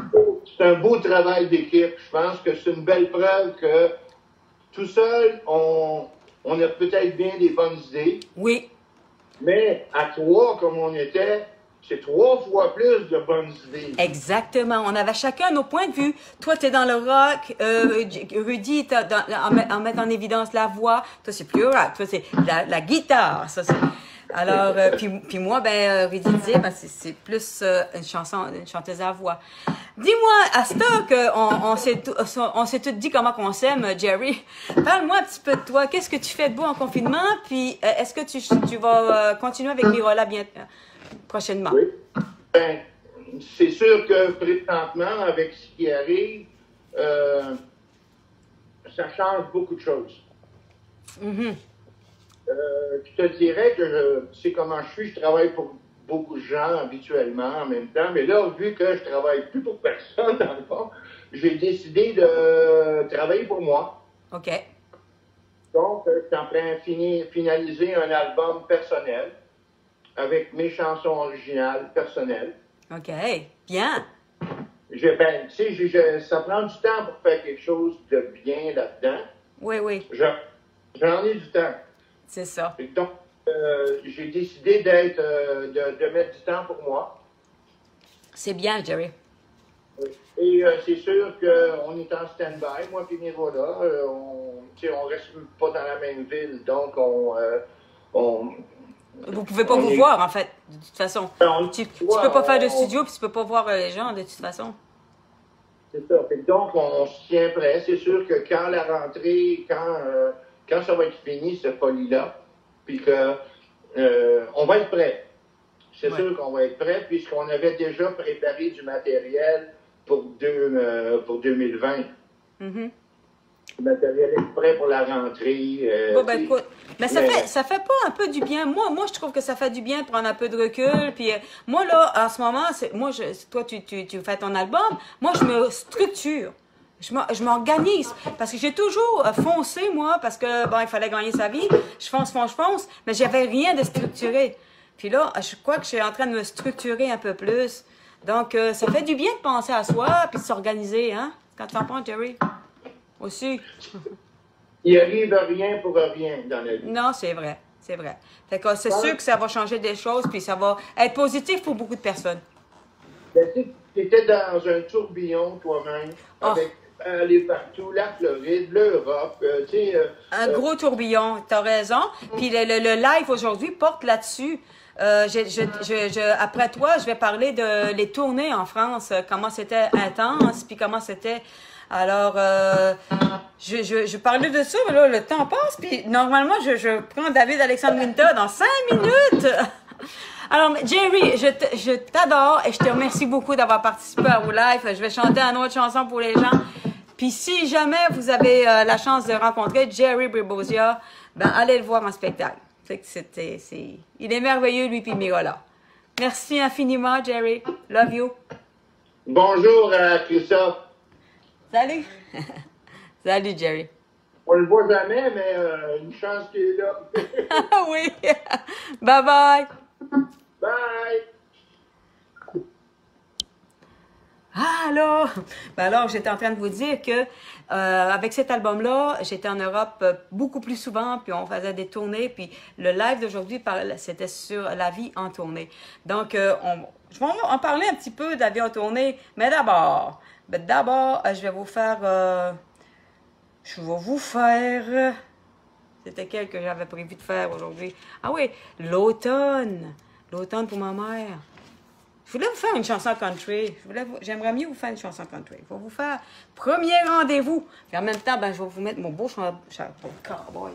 C'est un beau travail d'équipe. Je pense que c'est une belle preuve que tout seul, on a peut-être bien des bonnes idées. Oui. Mais à 3, comme on était, c'est 3 fois plus de bonnes idées. Exactement. On avait chacun nos points de vue. Toi, tu es dans le rock. Rudy est en mettre en évidence la voix. Toi, c'est plus rock. Toi, c'est la guitare. Ça, alors, puis moi, Rudy disait, c'est plus une chanteuse à voix. Dis-moi, à ce temps on s'est tout dit comment qu'on s'aime, Jerry. Parle-moi un petit peu de toi. Qu'est-ce que tu fais de beau en confinement? Puis, est-ce que tu vas continuer avec Mirola prochainement? Oui. Ben, c'est sûr que présentement, avec ce qui arrive, ça change beaucoup de choses. Mm-hmm. Je te dirais que tu sais comment je travaille pour beaucoup de gens habituellement en même temps, mais là, vu que je travaille plus pour personne, dans le fond, j'ai décidé de travailler pour moi. OK. Donc, je suis en train de finaliser un album personnel avec mes chansons originales personnelles. OK. Bien. Ça prend du temps pour faire quelque chose de bien là-dedans. Oui. J'en ai du temps. C'est ça. Et donc, j'ai décidé de mettre du temps pour moi. C'est bien, Jerry. Et c'est sûr qu'on est en stand-by, moi et Mirola. On reste pas dans la même ville, donc vous pouvez pas vous voir, en fait, de toute façon. Tu peux pas faire de studio, puis tu peux pas voir les gens, de toute façon. C'est ça. Et donc, on se tient prêt. C'est sûr que quand la rentrée, quand ça va être fini, cette folie-là, puis que on va être prêt. C'est sûr qu'on va être prêt, puisqu'on avait déjà préparé du matériel pour 2020. Mm-hmm. Le matériel est prêt pour la rentrée. Écoute, mais ça fait pas un peu du bien. Moi, je trouve que ça fait du bien de prendre un peu de recul. Puis moi, là, en ce moment, toi, tu fais ton album. Moi, je me structure. Je m'organise. Parce que j'ai toujours foncé, moi, parce que, il fallait gagner sa vie. Je fonce. Mais j'avais rien de structuré. Puis là, je crois que je suis en train de me structurer un peu plus. Donc, ça fait du bien de penser à soi puis de s'organiser, hein? Quand tu en penses, Jerry? Aussi. Il arrive rien pour rien dans la vie. Non, c'est vrai. Fait que c'est sûr que ça va changer des choses, puis ça va être positif pour beaucoup de personnes. Tu étais dans un tourbillon toi-même, avec aller partout, la Floride, l'Europe, un gros tourbillon, t'as raison. Puis le live aujourd'hui porte là-dessus. Après toi, je vais parler de les tournées en France, comment c'était intense, puis comment c'était... Alors, je parlais de ça, mais là, le temps passe, puis normalement, je prends David Alexandre Winter dans 5 minutes. Alors, Jerry, je t'adore et je te remercie beaucoup d'avoir participé à vos lives. Je vais chanter une autre chanson pour les gens. Puis si jamais vous avez la chance de rencontrer Jerry Bribosia, allez le voir en spectacle. Il est merveilleux, lui, puis Mirola. Merci infiniment, Jerry. Love you. Bonjour à Christophe. Salut. Salut, Jerry. On le voit jamais, mais une chance qu'il est là. Oui. Bye-bye. Bye. Alors, j'étais en train de vous dire que avec cet album-là, j'étais en Europe beaucoup plus souvent, puis on faisait des tournées, puis le live d'aujourd'hui, c'était sur la vie en tournée. Donc, je vais en parler un petit peu de la vie en tournée, mais d'abord, je vais vous faire... C'était quel que j'avais prévu de faire aujourd'hui? Ah oui, l'automne. L'automne pour ma mère. Je voulais vous faire une chanson country. J'aimerais mieux vous faire une chanson country. Je vais vous faire premier rendez-vous. Puis en même temps, je vais vous mettre mon beau chapeau de cowboy.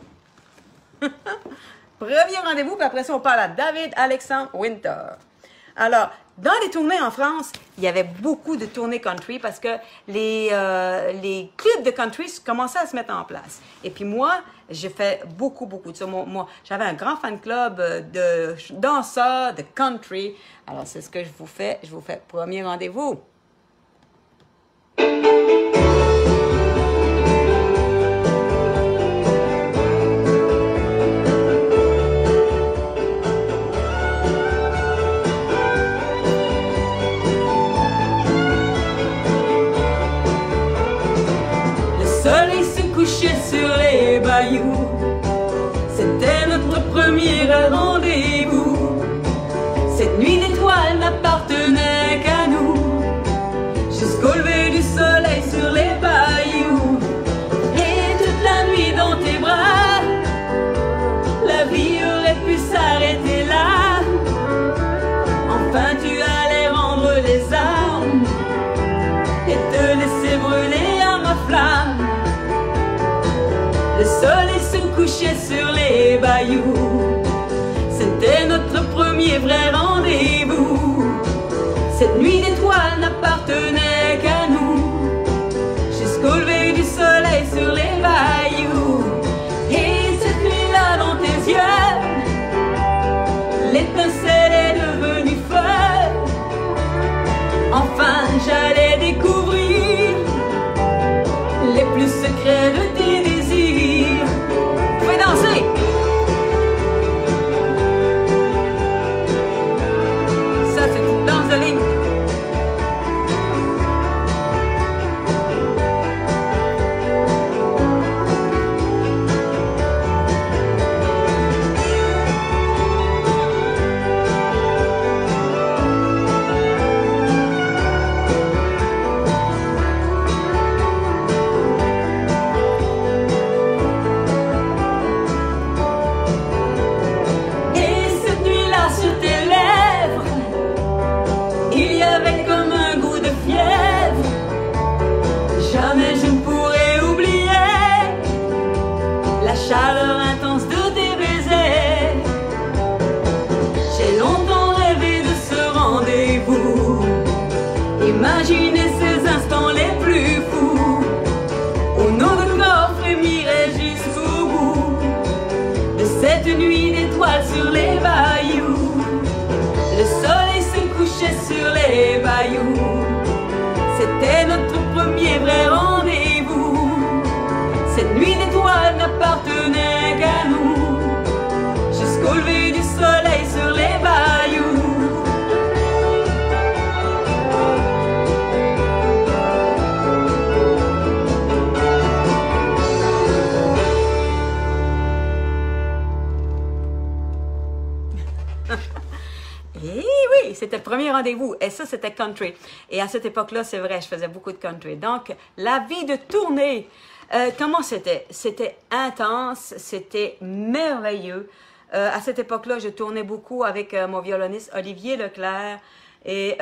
Premier rendez-vous, puis après ça, on parle à David Alexandre Winter. Alors, dans les tournées en France, il y avait beaucoup de tournées country parce que les clubs de country commençaient à se mettre en place. Et puis moi, j'ai fait beaucoup de ça. Moi, j'avais un grand fan club de danseurs, de country. Alors, c'est ce que je vous fais. Je vous fais premier rendez-vous. Sur les bayous, c'était notre premier rendez-vous. Cette nuit d'étoiles n'appartenait qu'à nous, jusqu'au lever du soleil sur les bayous. Et toute la nuit dans tes bras, la vie aurait pu s'arrêter là. Enfin tu allais rendre les armes et te laisser brûler à ma flamme. Le soleil se couchait sur les bayous, c'était notre premier vrai rendez-vous. Cette nuit d'étoiles n'appartenait qu'à nous, jusqu'au lever du soleil sur les bayous. Et cette nuit-là dans tes yeux, l'étincelle est devenue feu. Enfin j'allais découvrir les plus secrets de tes désirs. Vous pouvez danser. Ça, c'est une danse de ligne. Chaleur intense de tes baisers. J'ai longtemps rêvé de ce rendez-vous, imaginer ces instants les plus fous, où nos deux corps frémiraient jusqu'au bout de cette nuit d'étoiles sur les bayous. Le soleil se couchait sur les bayous, c'était notre premier vrai rendez-vous. Cette nuit d'étoiles n'appartenait qu'à nous, jusqu'au lever du soleil sur les bayous. Et oui, c'était le premier rendez-vous. Et ça, c'était country. Et à cette époque-là, c'est vrai, je faisais beaucoup de country. Donc, la vie de tournée. Comment c'était? C'était intense, c'était merveilleux. À cette époque-là, je tournais beaucoup avec mon violoniste Olivier Leclerc. Et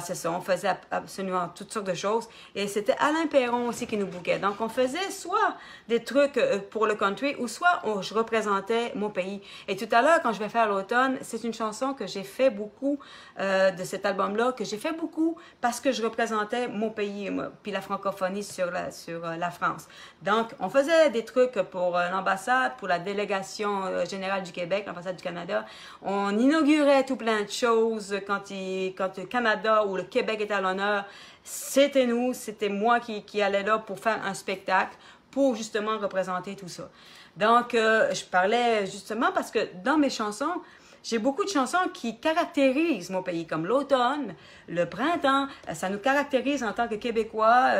c'est ça, on faisait absolument toutes sortes de choses. Et c'était Alain Perron aussi qui nous bouquait. Donc, on faisait soit des trucs pour le country ou soit je représentais mon pays. Et tout à l'heure, quand je vais faire l'automne, c'est une chanson que j'ai fait beaucoup de cet album-là, que j'ai fait beaucoup parce que je représentais mon pays, puis la francophonie sur la France. Donc, on faisait des trucs pour l'ambassade, pour la délégation générale du Québec, l'ambassade du Canada. On inaugurait tout plein de choses quand le Canada ou le Québec était à l'honneur. C'était nous, c'était moi qui allais là pour faire un spectacle, pour justement représenter tout ça. Donc, je parlais justement parce que dans mes chansons, j'ai beaucoup de chansons qui caractérisent mon pays, comme l'automne, le printemps. Ça nous caractérise en tant que Québécois.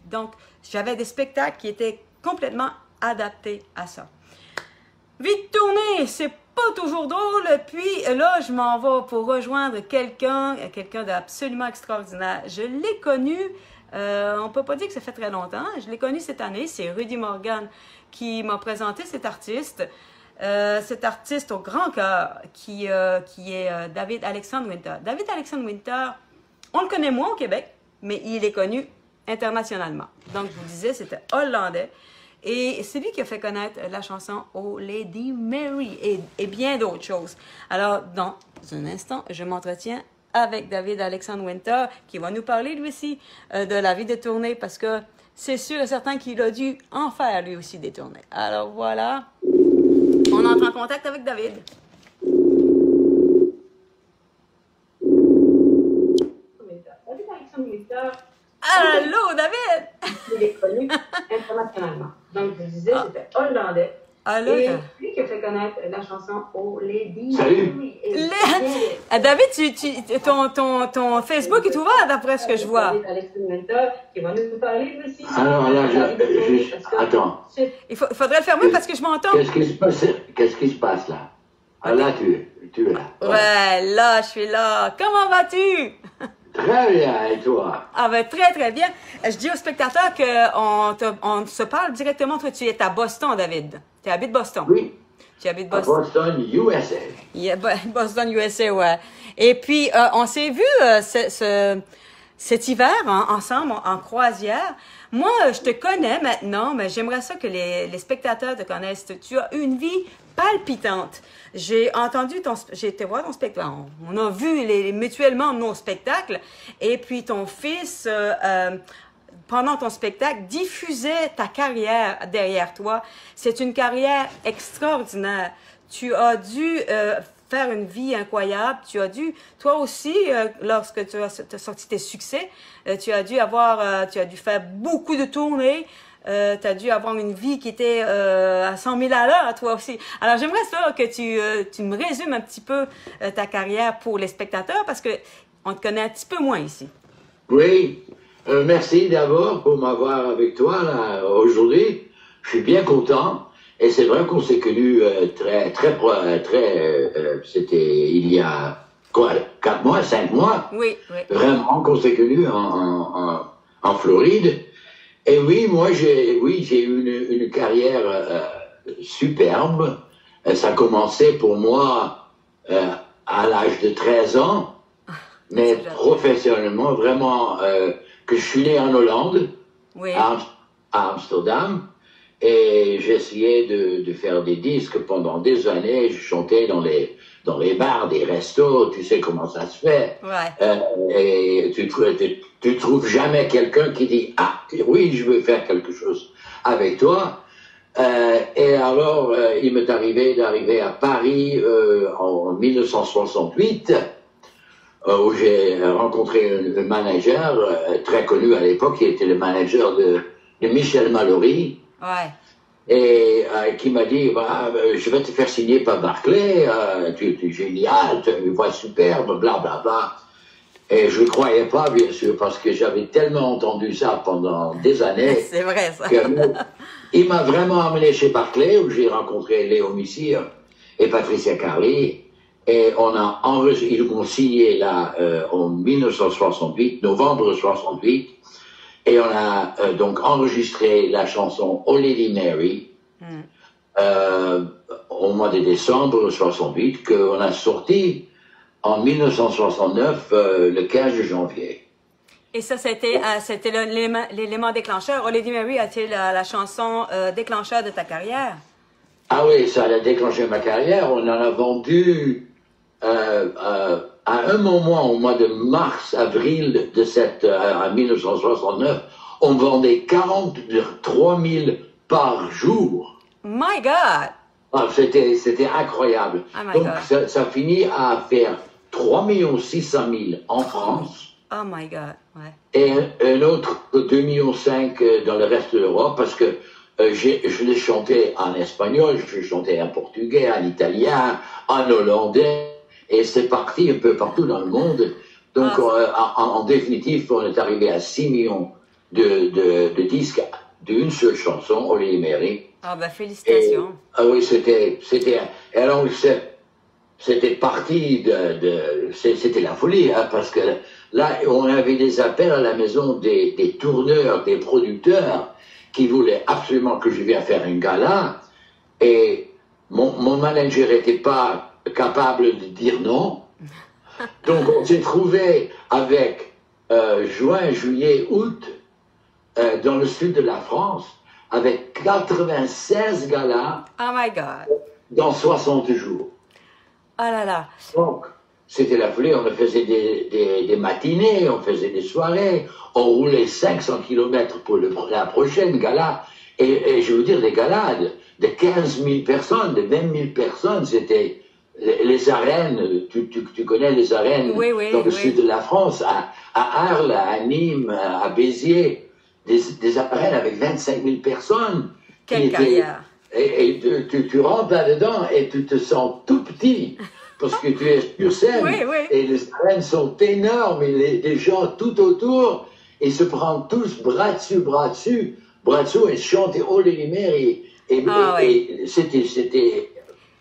Donc, j'avais des spectacles qui étaient complètement adaptés à ça. Vie de tournée, c'est pas toujours drôle. Puis là, je m'en vais pour rejoindre quelqu'un d'absolument extraordinaire. Je l'ai connu, on peut pas dire que ça fait très longtemps. Je l'ai connu cette année. C'est Rudy Morgan qui m'a présenté cet artiste au grand cœur qui est David Alexandre Winter. David Alexandre Winter, on le connaît moins au Québec, mais il est connu internationalement. Donc, je vous disais, c'était hollandais. Et c'est lui qui a fait connaître la chanson Oh Lady Mary et bien d'autres choses. Alors, dans un instant, je m'entretiens avec David Alexandre Winter, qui va nous parler lui aussi de la vie de tournée, parce que c'est sûr et certain qu'il a dû en faire lui aussi des tournées. Alors voilà, on entre en contact avec David. David Alexandre Winter, Allô, David! il est connu internationalement. Donc, je disais, c'était hollandais. Allô? Et lui qui a fait connaître la chanson Oh Lady Salut. Mary. David, ton Facebook est ouvert d'après ce que je vois. David Alexandre Winter, qui va nous parler lui aussi. Alors là, attends. Il faudrait le fermer parce que je m'entends. Qu'est-ce qui se passe là? Ah là, tu es là. Ouais, là, je suis là. Comment vas-tu? Très bien, et toi? Ah ben très très bien. Je dis aux spectateurs qu'on se parle directement. Toi, tu es à Boston, David. Tu habites Boston. Oui. Tu habites À Boston. Boston, USA. Yeah, Boston, USA, ouais. Et puis, on s'est vu cet hiver ensemble en croisière. Moi, je te connais maintenant, mais j'aimerais ça que les spectateurs te connaissent. Tu as une vie palpitante. J'ai été voir ton spectacle. On a vu mutuellement nos spectacles. Et puis, ton fils, pendant ton spectacle, diffusait ta carrière derrière toi. C'est une carrière extraordinaire. Tu as dû faire une vie incroyable. Tu as dû, toi aussi, lorsque tu as sorti tes succès, tu as dû faire beaucoup de tournées. Tu as dû avoir une vie qui était à 100 000 à l'heure, toi aussi. Alors, j'aimerais ça que tu me résumes un petit peu ta carrière pour les spectateurs, parce que on te connaît un petit peu moins ici. Oui. Merci d'abord pour m'avoir avec toi là aujourd'hui. Je suis bien content. Et c'est vrai qu'on s'est connus c'était il y a quoi, 4 mois, 5 mois. Oui, oui. Vraiment qu'on s'est connus en Floride. Et oui, moi j'ai eu une carrière superbe. Ça a commencé pour moi à l'âge de 13 ans, mais professionnellement vraiment que je suis né en Hollande, Oui. à Amsterdam. Et j'essayais de faire des disques pendant des années. Je chantais dans les bars, des restos. Tu sais comment ça se fait. Ouais. Et tu trouves jamais quelqu'un qui dit « Ah, oui, je veux faire quelque chose avec toi ». Et alors, il m'est arrivé d'arriver à Paris en 1968, où j'ai rencontré un manager très connu à l'époque, qui était le manager de Michel Mallory. Ouais. Et qui m'a dit je vais te faire signer par Barclay, tu es génial, tu as une voix superbe, bla bla bla. Et je ne croyais pas, bien sûr, parce que j'avais tellement entendu ça pendant des années. C'est vrai, ça. Il m'a vraiment amené chez Barclay, où j'ai rencontré Léo Missire et Patricia Carly. Et ils m'ont signé là en 1968, novembre 68. Et on a donc enregistré la chanson Oh Lady Mary au mois de décembre 68, qu'on a sorti en 1969, le 15 janvier. Et ça, c'était l'élément déclencheur. Oh Lady Mary a-t-il la chanson déclencheur de ta carrière? Ah oui, ça a déclenché ma carrière. On en a vendu à un moment, au mois de mars-avril en 1969, on vendait 43 000 par jour. My God! Ah, c'était incroyable. Oh my Donc, God. ça finit à faire 3 600 000 en France. Oh my God, ouais. Et un autre 2,5 millions dans le reste de l'Europe, parce que je l'ai chanté en espagnol, je l'ai chanté en portugais, en italien, en hollandais. Et c'est parti un peu partout dans le monde. Donc, en définitive, on est arrivé à 6 millions de disques d'une seule chanson, Oh Lady Mary. Ah, ben, félicitations. Ah oui, c'était, alors, c'était parti c'était la folie, hein, parce que là, on avait des appels à la maison des tourneurs, des producteurs, qui voulaient absolument que je vienne faire un gala. Et mon manager n'était pas capable de dire non. Donc on s'est trouvé avec juin, juillet, août dans le sud de la France avec 96 galas Oh my God. dans 60 jours. Oh là là. Donc, c'était la folie, on faisait des matinées, on faisait des soirées, on roulait 500 km pour la prochaine gala. Et je veux dire, des galas de 15 000 personnes, de 20 000 personnes, c'était les arènes, tu connais les arènes Oui, oui, dans le oui. sud de la France, à Arles, à Nîmes, à Béziers, des arènes avec 25 000 personnes. Quelle carrière. Et tu rentres là-dedans et tu te sens tout petit parce que tu es sur scène Oui, oui. et les arènes sont énormes et les gens tout autour, ils se prennent tous bras dessus et chantent haut les lumières et c'était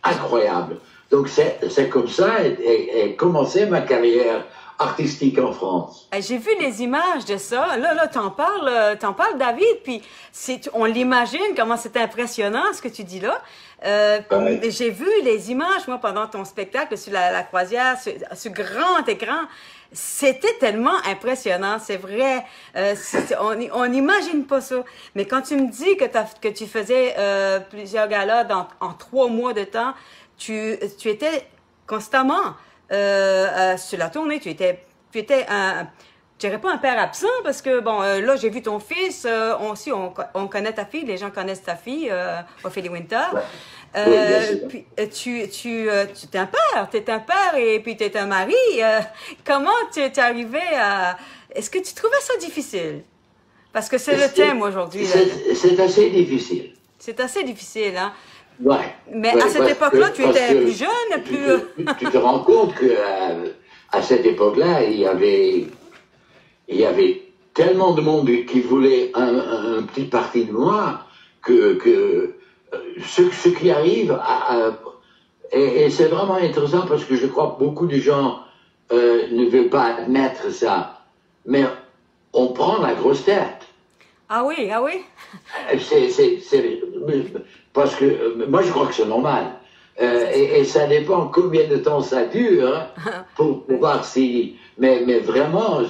incroyable. Donc c'est comme ça et commencé ma carrière artistique en France. J'ai vu les images de ça. Là, t'en parles, David, puis on l'imagine comment c'est impressionnant ce que tu dis là. Ouais. J'ai vu les images, moi, pendant ton spectacle sur la croisière, sur grand écran. C'était tellement impressionnant, c'est vrai. On n'imagine pas ça. Mais quand tu me dis que tu faisais plusieurs galas en 3 mois de temps, tu étais constamment sur la tournée. Tu étais je dirais pas un père absent parce que, bon, là, j'ai vu ton fils. On connaît ta fille. Les gens connaissent ta fille, Ophélie Winter. Oui, puis, tu es un père. Tu es un père et puis tu es un mari. Comment tu es arrivé à... Est-ce que tu trouvais ça difficile? Parce que c'est le thème aujourd'hui. C'est assez difficile. C'est assez difficile, hein? Ouais. Mais Ouais, à cette époque-là, tu étais plus jeune, plus... Tu te rends compte que à cette époque-là, il y avait tellement de monde qui voulait un petit parti de moi que ce qui arrive et c'est vraiment intéressant parce que je crois que beaucoup de gens ne veulent pas admettre ça, mais on prend la grosse tête. Ah oui, ah oui? Parce que moi je crois que c'est normal. Et ça dépend combien de temps ça dure hein, pour voir si. Mais vraiment,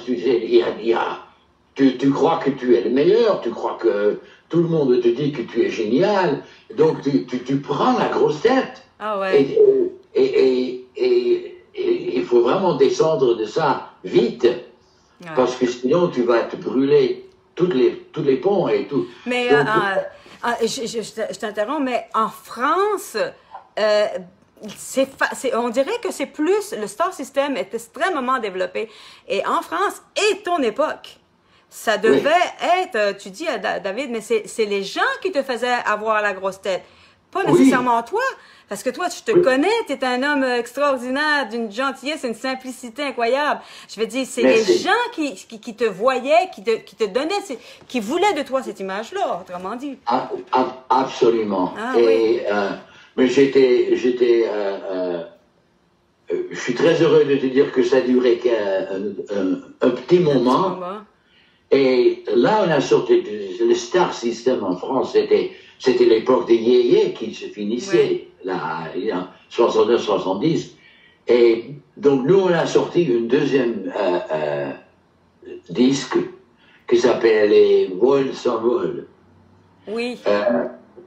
tu crois que tu es le meilleur, tu crois que tout le monde te dit que tu es génial, donc tu prends la grosse tête. Ah ouais. Et il faut vraiment descendre de ça vite, Ouais. parce que sinon tu vas te brûler tous les ponts et tout. Mais Donc, je t'interromps, mais en France, on dirait que c'est plus, le star system est extrêmement développé. Et en France, et ton époque, ça devait être, tu dis à David, mais c'est les gens qui te faisaient avoir la grosse tête, pas nécessairement toi. Parce que toi, je te connais, tu es un homme extraordinaire, d'une gentillesse, une simplicité incroyable. Je veux dire, c'est les gens qui te voyaient, qui te donnaient, qui voulaient de toi cette image-là, autrement dit. Absolument. Ah, et, mais je suis très heureux de te dire que ça durait un petit moment. Et là, on a sorti le Star System en France. C'était l'époque des yéyés qui se finissait, là, 69-70. Et donc, nous, on a sorti une deuxième disque qui s'appelle Les Vols sans vol. Oui.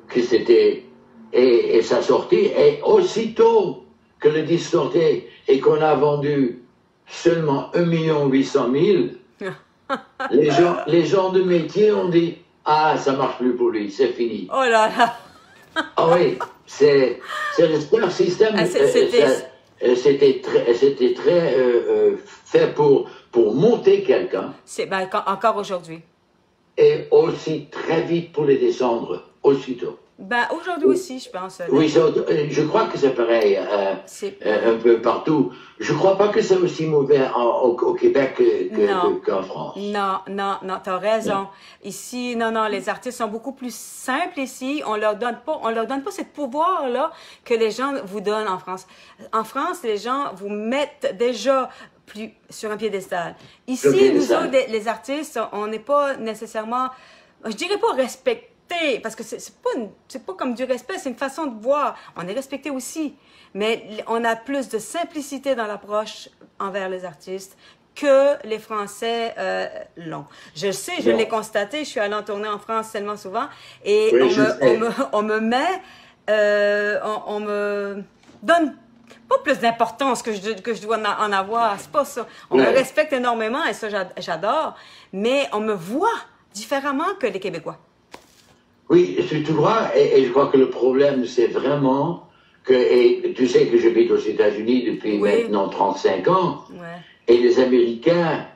Que c'était... Et ça sortit, et aussitôt que le disque sortait et qu'on a vendu seulement 1 800 000, les gens de métier ont dit « Ah, ça marche plus pour lui, c'est fini. » Oh là là. Ah oui, c'est le Star System. C'était très fait pour monter quelqu'un. Encore aujourd'hui. Et aussi très vite pour les descendre, aussitôt. Ben, aujourd'hui aussi, je pense. Oui, je crois que c'est pareil un peu partout. Je crois pas que c'est aussi mauvais au Québec qu'en France. Non, t'as raison. Non. Ici, non, les artistes sont beaucoup plus simples ici. On leur donne pas ce pouvoir-là que les gens vous donnent en France. En France, les gens vous mettent déjà plus sur un piédestal. Ici, nous autres, les artistes, on n'est pas nécessairement, je dirais pas respectés, parce que c'est pas comme du respect, c'est une façon de voir. On est respecté aussi, mais on a plus de simplicité dans l'approche envers les artistes que les Français l'ont. Je sais, je Non. l'ai constaté, je suis allée en tournée en France tellement souvent, et Oui, je sais. on me met, on me donne pas plus d'importance que je dois en avoir, c'est pas ça. On me Ouais. respecte énormément, et ça j'adore, mais on me voit différemment que les Québécois. Oui, c'est tout droit, et je crois que le problème, c'est vraiment que, et tu sais que j'habite aux États-Unis depuis Oui. maintenant 35 ans, Ouais. et les Américains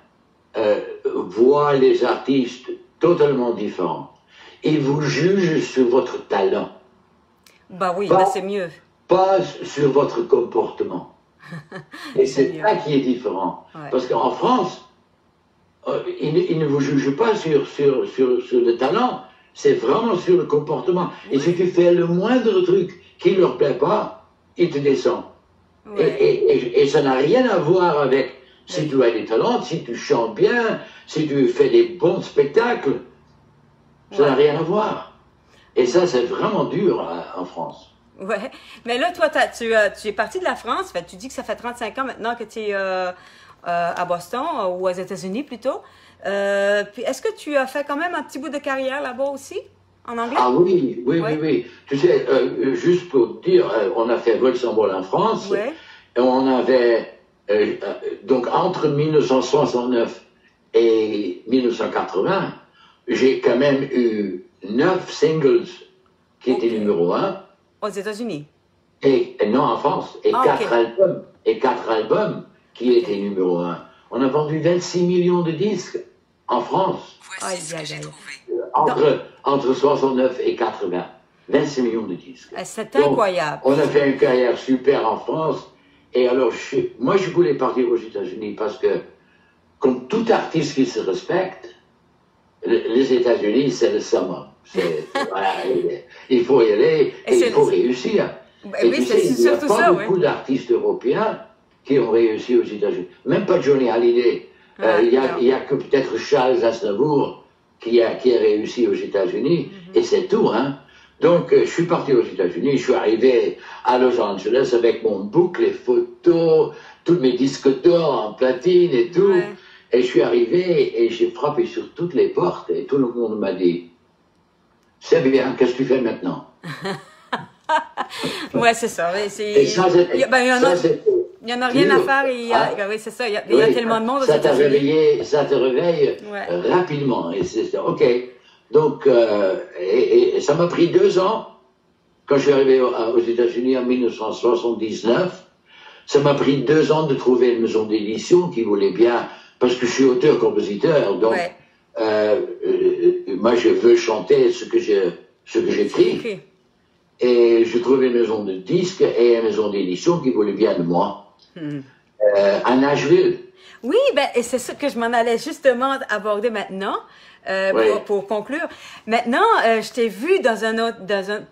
voient les artistes totalement différents. Ils vous jugent sur votre talent, Bah oui, Pas- ben c'est mieux. pas sur votre comportement. Et C'est c'est mieux. ça qui est différent. Ouais. Parce qu'en France, ils ne vous jugent pas sur le talent, c'est vraiment sur le comportement. Et si tu fais le moindre truc qui ne leur plaît pas, ils te descendent. Ouais. Et ça n'a rien à voir avec si tu as des talents, si tu chantes bien, si tu fais des bons spectacles. Ça n'a Ouais. rien à voir. Et ça, c'est vraiment dur en France. Ouais, mais là, toi, tu es parti de la France, fait, tu dis que ça fait 35 ans maintenant que tu es à Boston, ou aux États-Unis plutôt. Puis est-ce que tu as fait quand même un petit bout de carrière là-bas aussi, en anglais? Ah oui, oui, Ouais. oui, oui. Tu sais, juste pour te dire, on a fait Luxembourg en France. Ouais. Et on avait, donc entre 1969 et 1980, j'ai quand même eu 9 singles qui étaient Ok. numéro 1, Aux États-Unis. et non en France, et Ah, 4 ok. albums, et 4 albums qui étaient numéro 1. On a vendu 26 millions de disques en France, Aïe, aïe, aïe. entre 69 et 80. 26 millions de disques. C'est Donc, incroyable. On a fait une carrière super en France. Et alors, moi, je voulais partir aux États-Unis parce que, comme tout artiste qui se respecte, les États-Unis, c'est le summum. Voilà, il faut y aller Et et c'est- il faut réussir. Ben Et oui, tu c'est sais, il n'y a surtout pas ça, oui. beaucoup d'artistes européens qui ont réussi aux États-Unis. Même pas Johnny Hallyday. Ouais, non. Il y a que peut-être Charles Aznavour qui a réussi aux États-Unis, Mhm. et c'est tout, hein. Donc, je suis parti aux États-Unis, je suis arrivé à Los Angeles avec mon book, les photos, tous mes disques d'or en platine et tout. Ouais. Et je suis arrivé et j'ai frappé sur toutes les portes et tout le monde m'a dit, c'est bien, qu'est-ce que tu fais maintenant? Ouais, c'est ça. Ouais, Et ça, il y a- ben, il y en a- ça, c'est- il y en a rien à dur. faire. Oui, c'est ça. Il y a Oui, tellement de monde aux ça t'a États-Unis. réveillé, ça te réveille Ouais. rapidement. Et c'est OK. Donc, et ça m'a pris 2 ans. Quand je suis arrivé aux États-Unis en 1979, ça m'a pris 2 ans de trouver une maison d'édition qui voulait bien, parce que je suis auteur-compositeur, donc Ouais. moi je veux chanter ce que j'écris. Ok. Et je trouvais une maison de disques et une maison d'édition qui voulait bien de moi. À Nashville. Oui, ben, et c'est ça que je m'en allais justement aborder maintenant, Oui. pour conclure. Maintenant, je t'ai vu dans un autre,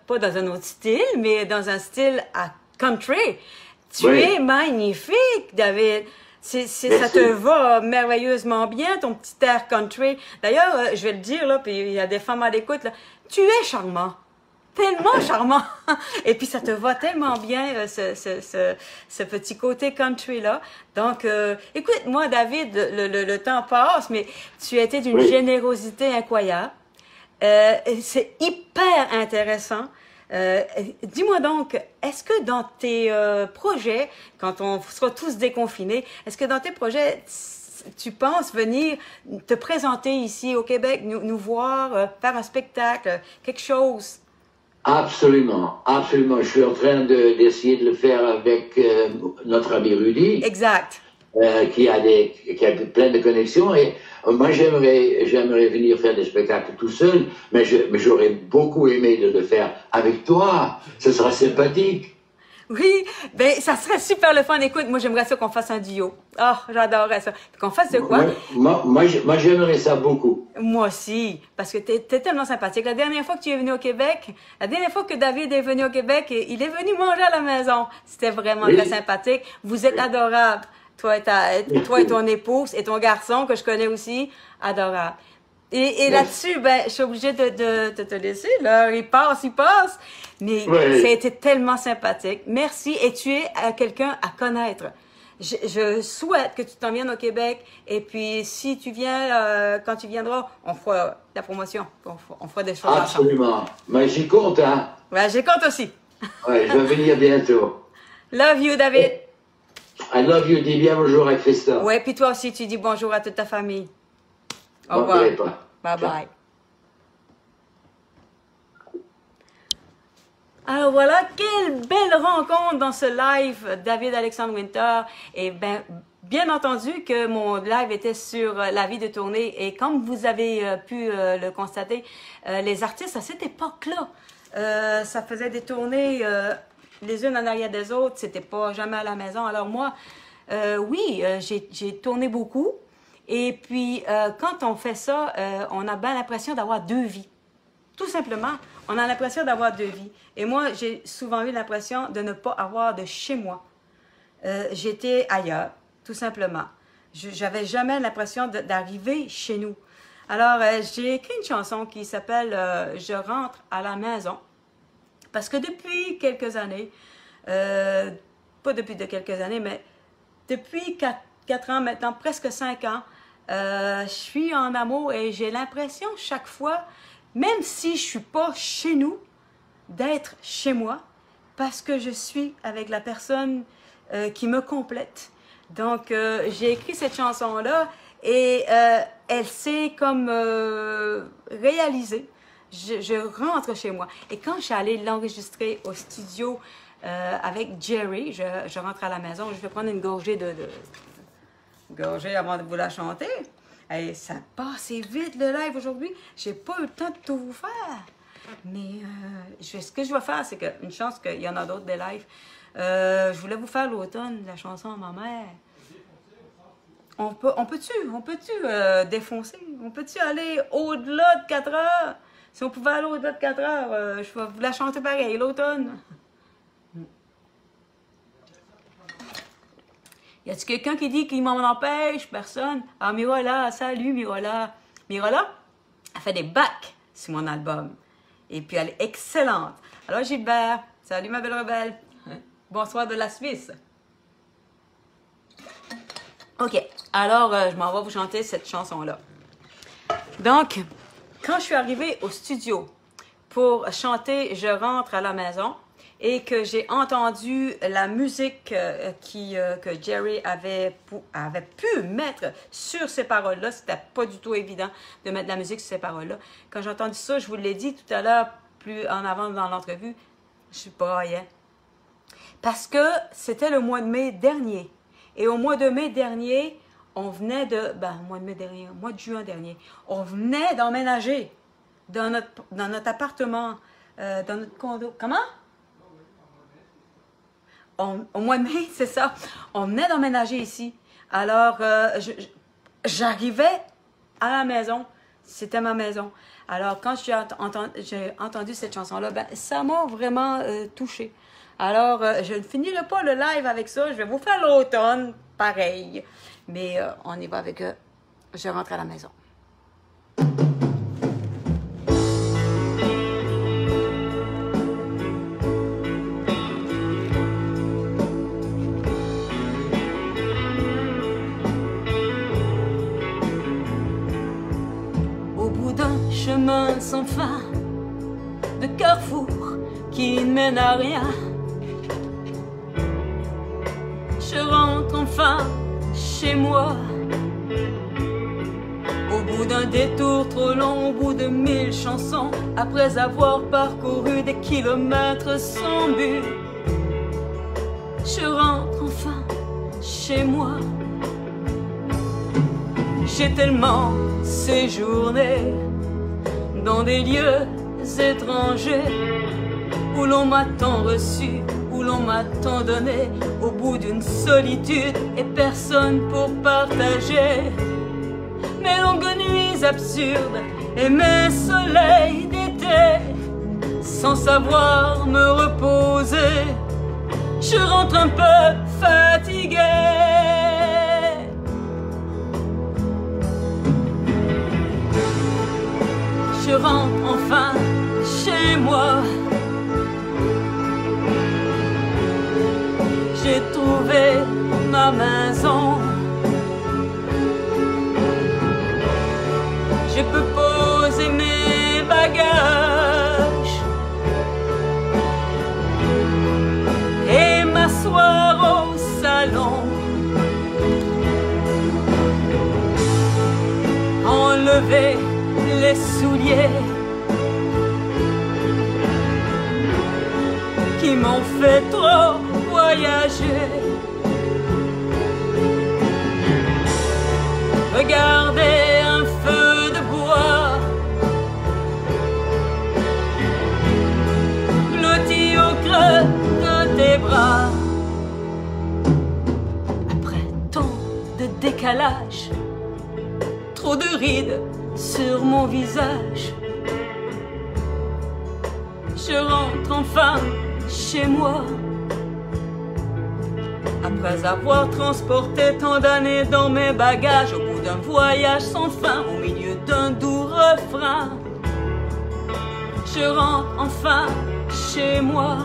pas dans un autre style, mais dans un style à country. Tu Oui. es magnifique, David. Ça Merci. te va merveilleusement bien, ton petit air country. D'ailleurs, je vais le dire, là, puis il y a des femmes à l'écoute, là. Tu es charmant. Tellement charmant. Et puis, ça te va tellement bien, ce petit côté country-là. Donc, écoute, moi, David, le temps passe, mais tu as été d'une Oui. générosité incroyable. C'est hyper intéressant. Dis-moi donc, est-ce que dans tes projets, quand on sera tous déconfinés, est-ce que dans tes projets, tu penses venir te présenter ici au Québec, nous voir, faire un spectacle, quelque chose? Absolument, absolument. Je suis en train d'essayer de le faire avec notre ami Rudy, Exact. qui a plein de connexions. Et moi, j'aimerais venir faire des spectacles tout seul, mais j'aurais beaucoup aimé de le faire avec toi. Ce sera sympathique. Oui, ben ça serait super le fun. Écoute, moi j'aimerais ça qu'on fasse un duo. Ah, j'adorerais ça. Qu'on fasse de quoi? Moi, j'aimerais ça beaucoup. Moi aussi, parce que t'es tellement sympathique. La dernière fois que tu es venu au Québec, la dernière fois que David est venu au Québec, il est venu manger à la maison. C'était vraiment Oui. très sympathique. Vous êtes adorables. Toi et ton épouse et ton garçon que je connais aussi, adorable. Et là-dessus, ben, je suis obligée de te laisser, là. Il passe. Mais Oui. ça a été tellement sympathique. Merci. Et tu es quelqu'un à connaître. je souhaite que tu t'en viennes au Québec. Et puis, si tu viens, quand tu viendras, on fera la promotion. On fera des choses ensemble. Absolument. Mais j'y compte, hein. Ouais, j'y compte aussi. Ouais, je vais venir bientôt. Love you, David. I love you. Dis bien bonjour à Christophe. Ouais, puis toi aussi, tu dis bonjour à toute ta famille. Au Bon, revoir. pas. Bye bye. Alors voilà, quelle belle rencontre dans ce live, David Alexandre Winter. Et bien entendu que mon live était sur la vie de tournée. Et comme vous avez pu le constater, les artistes à cette époque-là, ça faisait des tournées les unes en arrière des autres. C'était pas jamais à la maison. Alors moi, oui, j'ai tourné beaucoup. Et puis, quand on fait ça, on a bien l'impression d'avoir deux vies. Tout simplement, on a l'impression d'avoir deux vies. Et moi, j'ai souvent eu l'impression de ne pas avoir de chez moi. J'étais ailleurs, tout simplement. J'avais jamais l'impression d'arriver chez nous. Alors, j'ai écrit une chanson qui s'appelle « Je rentre à la maison ». Parce que depuis quelques années, pas depuis de quelques années, mais depuis 4 ans maintenant, presque 5 ans, je suis en amour et j'ai l'impression chaque fois, même si je ne suis pas chez nous, d'être chez moi parce que je suis avec la personne qui me complète. Donc, j'ai écrit cette chanson-là et elle s'est comme réalisée. Je rentre chez moi. Et quand je suis allée l'enregistrer au studio avec Jerry, je rentre à la maison, je vais prendre une gorgée gorgée avant de vous la chanter. Et ça passe vite le live aujourd'hui. J'ai pas eu le temps de tout vous faire. Mais ce que je vais faire, c'est qu'une chance qu'il y en a d'autres des lives. Je voulais vous faire l'automne, la chanson à ma mère. On peut-tu défoncer? On peut-tu aller au-delà de 4 heures? Si on pouvait aller au-delà de 4 heures, je vais vous la chanter pareil, l'automne. Y a-t-il quelqu'un qui dit qu'il m'en empêche? Personne. Ah, Mirola, salut Mirola. Mirola, elle fait des bacs sur mon album. Et puis elle est excellente. Alors Gilbert, salut ma belle rebelle. Bonsoir de la Suisse. OK, alors je m'en vais vous chanter cette chanson-là. Donc, quand je suis arrivée au studio pour chanter « Je rentre à la maison », et que j'ai entendu la musique que Jerry avait pu mettre sur ces paroles-là. C'était pas du tout évident de mettre de la musique sur ces paroles-là. Quand j'ai entendu ça, je vous l'ai dit tout à l'heure, plus en avant dans l'entrevue, je braillais. Parce que c'était le mois de mai dernier. Et au mois de mai dernier, on venait de... mois de juin dernier, on venait d'emménager dans notre appartement, dans notre condo. Comment? Au mois de mai, c'est ça. On venait d'emménager ici. Alors, j'arrivais à la maison. C'était ma maison. Alors, quand j'ai entendu cette chanson-là, ça m'a vraiment touchée. Alors, je ne finirai pas le live avec ça. Je vais vous faire l'automne, pareil. Mais on y va avec Je rentre à la maison. Chemin sans fin, de carrefour qui ne mène à rien. Je rentre enfin chez moi. Au bout d'un détour trop long, au bout de 1000 chansons, après avoir parcouru des kilomètres sans but, je rentre enfin chez moi. J'ai tellement séjourné dans des lieux étrangers où l'on m'a tant reçu, où l'on m'a tant donné, au bout d'une solitude et personne pour partager mes longues nuits absurdes et mes soleils d'été. Sans savoir me reposer, je rentre un peu fatigué. Je rentre enfin chez moi. J'ai trouvé ma la maison. Je peux poser mes bagages et m'asseoir au salon. Enlever les souliers qui m'ont fait trop voyager. Regarder un feu de bois blotti au creux de tes bras. Après tant de décalage, trop de rides sur mon visage, je rentre enfin chez moi. Après avoir transporté tant d'années dans mes bagages, au bout d'un voyage sans fin, au milieu d'un doux refrain, je rentre enfin chez moi.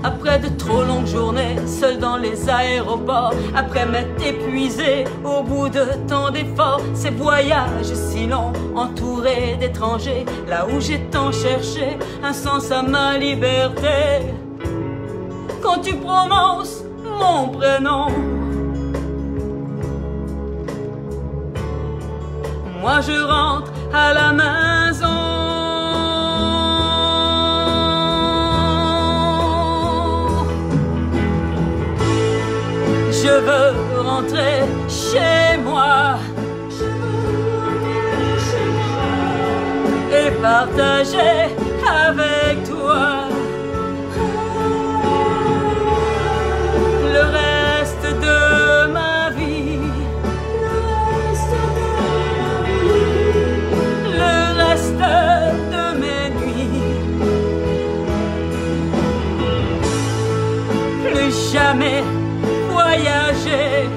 Après de trop longues journées, seul dans les aéroports, après m'être épuisé au bout de tant d'efforts, ces voyages si longs, entourés d'étrangers, là où j'ai tant cherché un sens à ma liberté. Quand tu prononces mon prénom, moi je rentre à la maison. Je veux rentrer chez moi et partager avec toi le reste de ma vie, le reste de mes nuits. Plus jamais voyager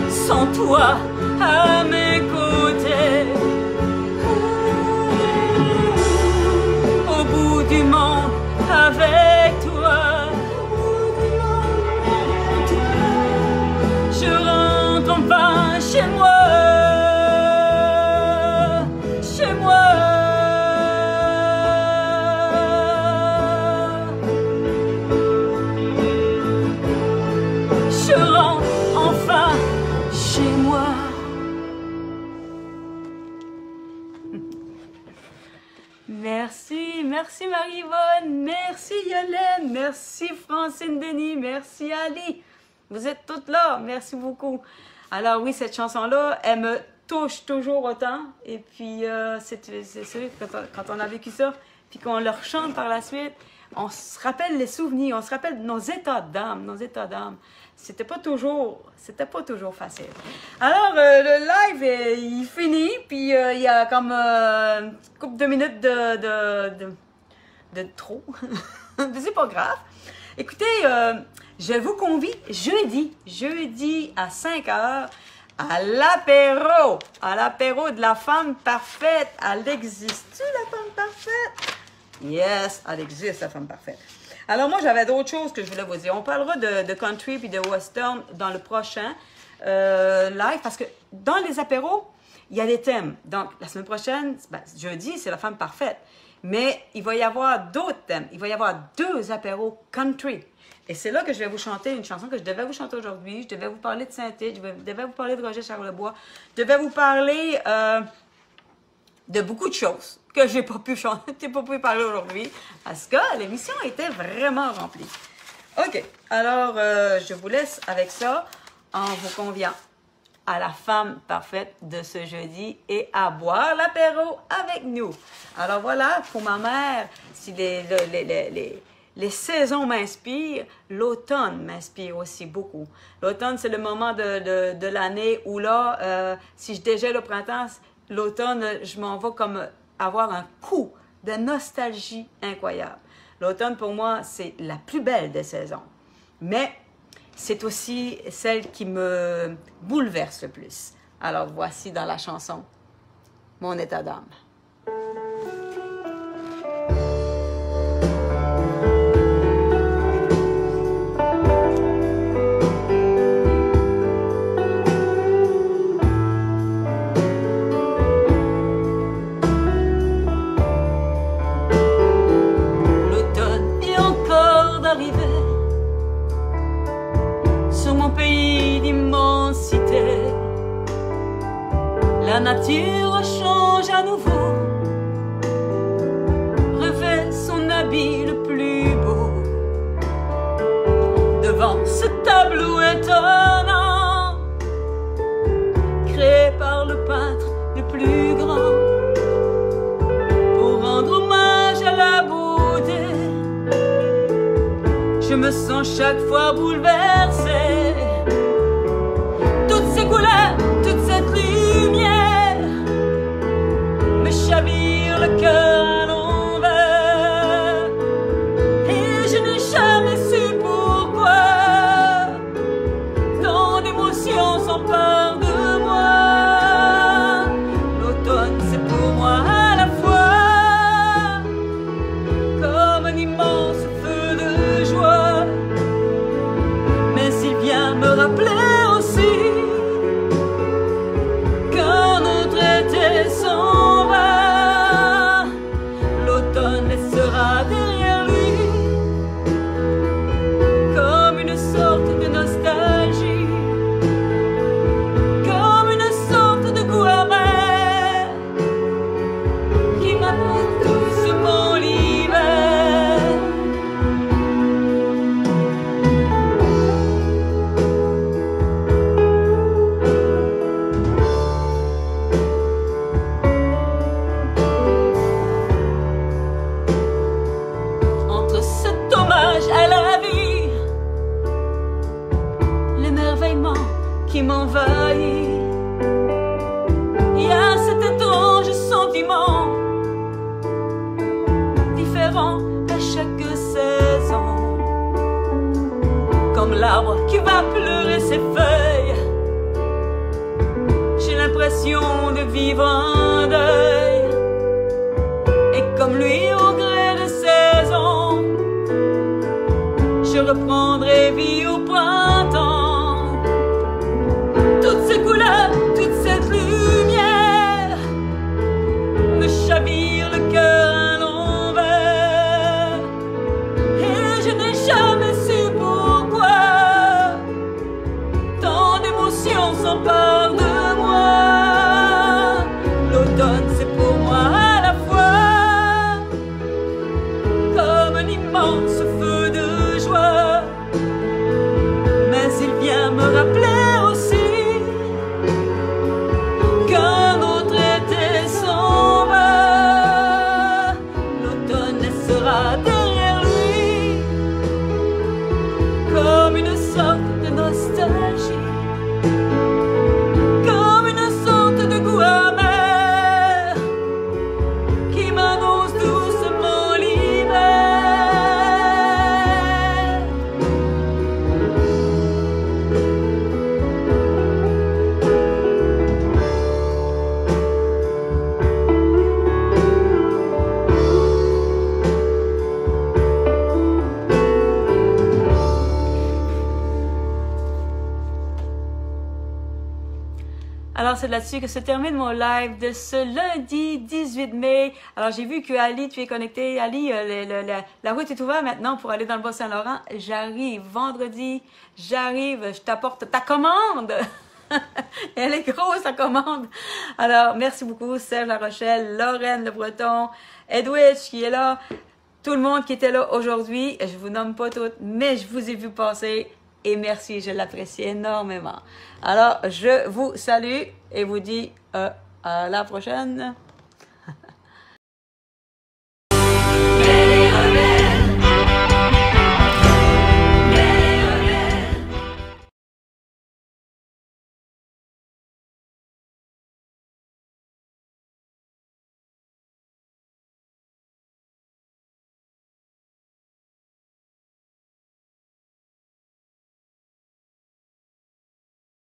sans toi à mes côtés. Au bout du monde avec toi, je rentre enfin chez moi, chez moi. Je rentre enfin chez moi. Merci, merci Marie-Yvonne, merci Yolène, merci Francine Denis, merci Ali. Vous êtes toutes là, merci beaucoup. Alors oui, cette chanson-là, elle me touche toujours autant. Et puis, c'est sûr, quand on a vécu ça, puis qu'on le rechante par la suite, on se rappelle les souvenirs, on se rappelle nos états d'âme, nos états d'âme. C'était pas toujours facile. Alors, le live, il finit, puis il y a comme une couple de minutes de trop. Mais c'est pas grave. Écoutez, je vous convie jeudi à 5h, à l'apéro de la femme parfaite. Elle existe-tu, la femme parfaite? Yes, elle existe, la femme parfaite. Alors moi, j'avais d'autres choses que je voulais vous dire. On parlera de country puis de western dans le prochain live, parce que dans les apéros, il y a des thèmes. Donc, la semaine prochaine, jeudi, c'est la femme parfaite. Mais il va y avoir d'autres thèmes. Il va y avoir 2 apéros country. Et c'est là que je vais vous chanter une chanson que je devais vous chanter aujourd'hui. Je devais vous parler de Saint-Tite, je devais vous parler de Roger Charlebois. Je devais vous parler de beaucoup de choses que je n'ai pas pu chanter, pas pu parler aujourd'hui, parce que l'émission était vraiment remplie. OK, alors je vous laisse avec ça en vous conviant à la femme parfaite de ce jeudi et à boire l'apéro avec nous. Alors voilà, pour ma mère, si les saisons m'inspirent, l'automne m'inspire aussi beaucoup. L'automne, c'est le moment de l'année où là, si je dégèle au printemps, l'automne, je m'en vais comme avoir un coup de nostalgie incroyable. L'automne, pour moi, c'est la plus belle des saisons. Mais c'est aussi celle qui me bouleverse le plus. Alors voici dans la chanson mon état d'âme. La nature change à nouveau, revêt son habit le plus beau. Devant ce tableau étonnant, créé par le peintre le plus grand, pour rendre hommage à la beauté, je me sens chaque fois bouleversée. Toutes ces couleurs, toute cette lumière me chavire le cœur à l'envers, et je n'ai jamais su pourquoi tant d'émotions s'emparent de moi. L'automne, c'est pour moi à la fois comme un immense feu de joie, mais il vient me rappeler aussi qu'un autre été s'en va. L'automne laissera derrière lui comme une sorte de nostalgie, comme une sorte de goût amer qui m'apporte doucement l'hiver. Entre cet hommage à la vie, l'émerveillement qui m'envahit, il y a cet étrange sentiment différent à chaque saison, comme l'arbre qui va pleurer ses feuilles. J'ai l'impression de vivre un deuil, et comme lui au gré des saisons, je reprendrai vie au printemps. Toutes ces couleurs, toute cette lumière me chavire le cœur à l'envers, et je n'ai jamais su pourquoi tant d'émotions s'emparent de moi. L'automne, c'est pour moi à la fois comme un immense feu de joie, mais il vient me rappeler aussi qu'un autre été s'en va. L'automne laissera derrière lui comme une sorte de nostalgie, comme une sorte de goût amer qui m'annonce doucement l'hiver. Alors, c'est là-dessus que se termine mon live de ce lundi 18 mai. Alors, j'ai vu que Ali, tu es connecté. Ali, la route est ouverte maintenant pour aller dans le Bas-Saint-Laurent. J'arrive vendredi. J'arrive, je t'apporte ta commande. Elle est grosse, ta commande. Alors, merci beaucoup, Serge La Rochelle, Lorraine Le Breton, Edwidge qui est là, tout le monde qui était là aujourd'hui. Je vous nomme pas toutes, mais je vous ai vu passer. Et merci, je l'apprécie énormément. Alors, je vous salue et vous dis à la prochaine.